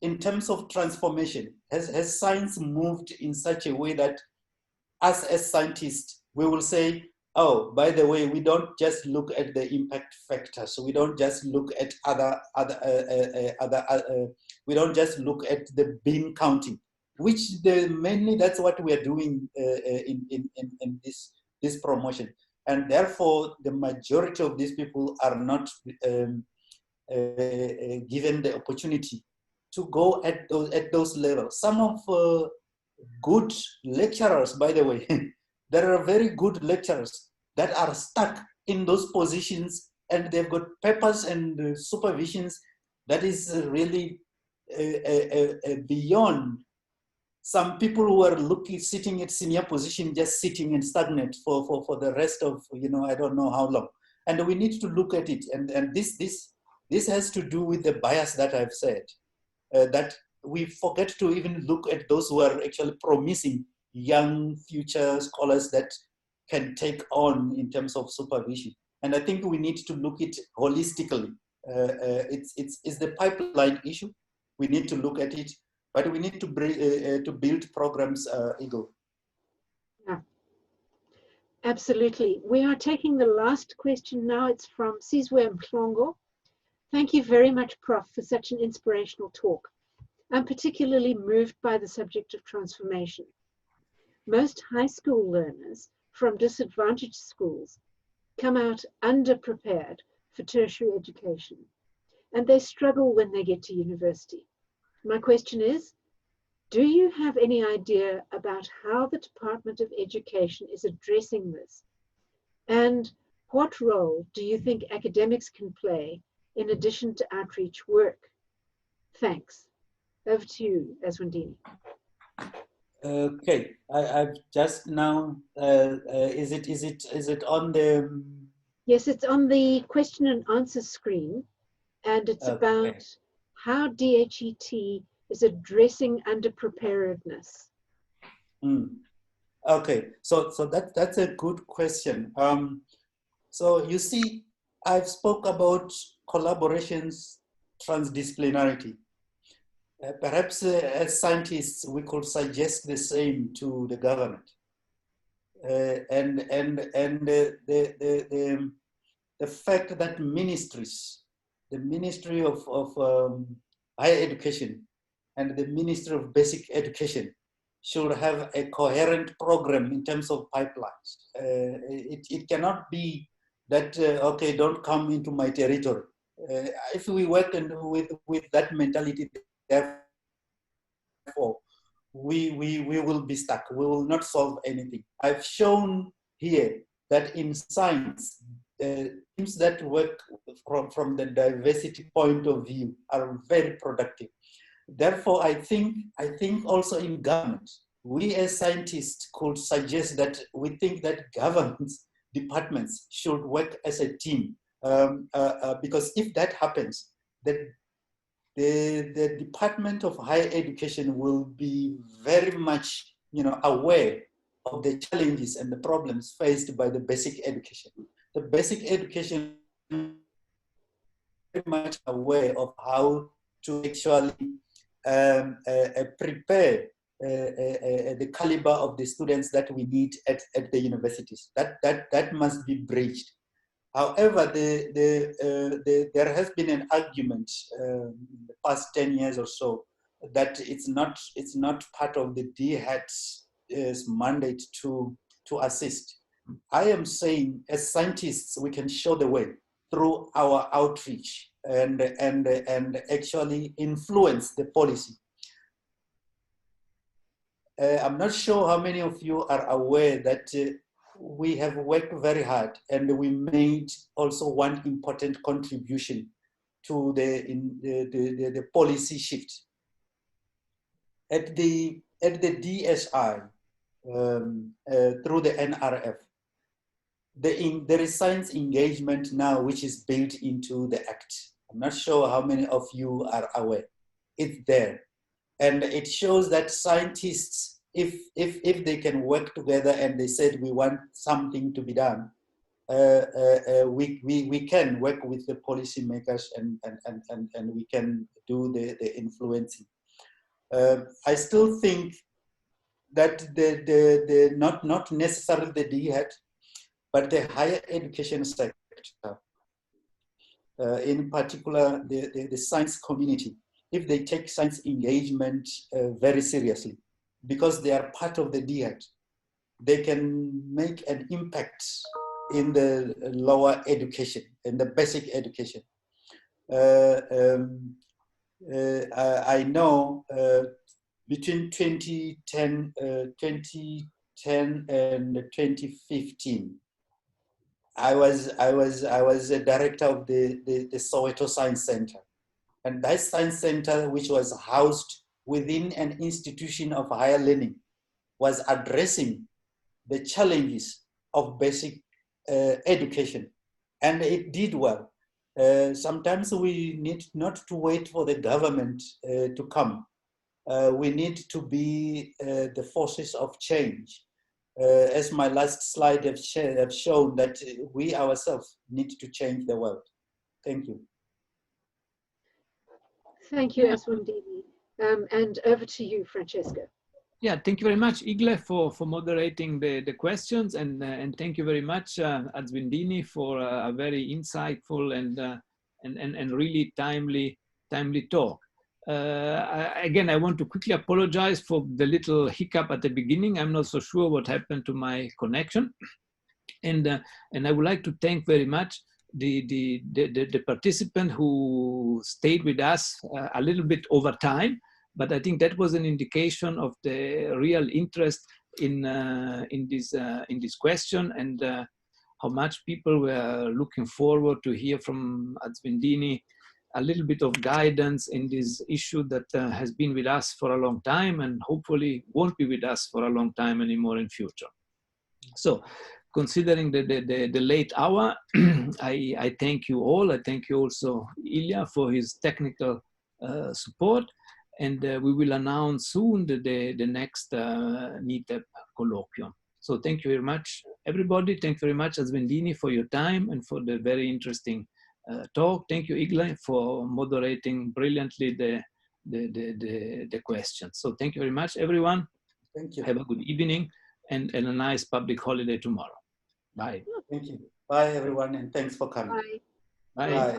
In terms of transformation, has science moved in such a way that us as scientists, we will say, oh, by the way, we don't just look at the impact factors. So we don't just look at we don't just look at the bean counting, which mainly that's what we are doing in this promotion. And therefore, the majority of these people are not given the opportunity to go at those levels. Some of good lecturers, by the way, there are very good lecturers that are stuck in those positions, and they've got papers and supervisions that is really beyond some people who are sitting at senior position, just sitting and stagnant for the rest of, I don't know how long. And we need to look at it. And this has to do with the bias that I've said, that we forget to even look at those who are actually promising young future scholars that can take on in terms of supervision. And I think we need to look at it holistically. It's the pipeline issue. We need to look at it, but we need to build programs, Igor. Yeah, absolutely. We are taking the last question now. It's from Sizwe Mhlongo. Thank you very much, Prof, for such an inspirational talk. I'm particularly moved by the subject of transformation. Most high school learners from disadvantaged schools come out underprepared for tertiary education, and they struggle when they get to university. My question is, do you have any idea about how the Department of Education is addressing this? And what role do you think academics can play in addition to outreach work? Thanks. Over to you, Azwinndini. Okay, I've just now. Is it on the? Yes, it's on the question and answer screen, and it's about how DHET is addressing underpreparedness. Okay, so that's a good question. So you see, I've spoke about collaborations, transdisciplinarity. Perhaps as scientists, we could suggest the same to the government. The fact that ministries, the Ministry of Higher Education and the Ministry of Basic Education should have a coherent program in terms of pipelines. It cannot be that, okay, don't come into my territory. If we work with that mentality, therefore, we will be stuck. We will not solve anything. I've shown here that in science, teams that work from the diversity point of view are very productive. Therefore, I think also in government, we as scientists could suggest that we think that governments, departments should work as a team. Because if that happens, then the Department of Higher Education will be very much, aware of the challenges and the problems faced by the basic education. The basic education is very much aware of how to actually prepare the caliber of the students that we need at the universities. That must be bridged. However, there has been an argument in the past 10 years or so that it's not part of the DHET's mandate to assist. I am saying, as scientists, we can show the way through our outreach and actually influence the policy. I'm not sure how many of you are aware that we have worked very hard and we made also one important contribution to the policy shift. At the DSI, through the NRF, there is science engagement now which is built into the Act. I'm not sure how many of you are aware. It's there. And it shows that scientists, if they can work together and they said we want something to be done, we can work with the policymakers and we can do the influencing. I still think that the not necessarily the DHET, but the higher education sector, in particular the science community, if they take science engagement very seriously, because they are part of the DHET, they can make an impact in the lower education, in the basic education. I know between 2010 and 2015, I was a director of the Soweto Science Center. And that science center, which was housed within an institution of higher learning, was addressing the challenges of basic education. And it did well. Sometimes we need not to wait for the government to come. We need to be the forces of change. As my last slide have shown, that we ourselves need to change the world. Thank you. Thank you, Azwinndini. And over to you, Francesca. Yeah, thank you very much, Igle, for moderating the questions, and thank you very much, Azwinndini, for a very insightful and really timely talk. Again, I want to quickly apologize for the little hiccup at the beginning. I'm not so sure what happened to my connection, and I would like to thank very much the participant who stayed with us a little bit over time. But I think that was an indication of the real interest in this question, and how much people were looking forward to hear from Azwinndini a little bit of guidance in this issue that has been with us for a long time and hopefully won't be with us for a long time anymore in future. So, considering the late hour, I thank you all. I thank you also, Ilya, for his technical support. And we will announce soon the next NITheCS colloquium. So thank you very much, everybody. Thank you very much, Azwinndini, for your time and for the very interesting talk. Thank you, Igle, for moderating brilliantly the questions. So thank you very much, everyone. Thank you. Have a good evening and a nice public holiday tomorrow. Bye. Thank you. Bye, everyone, and thanks for coming. Bye. Bye. Bye.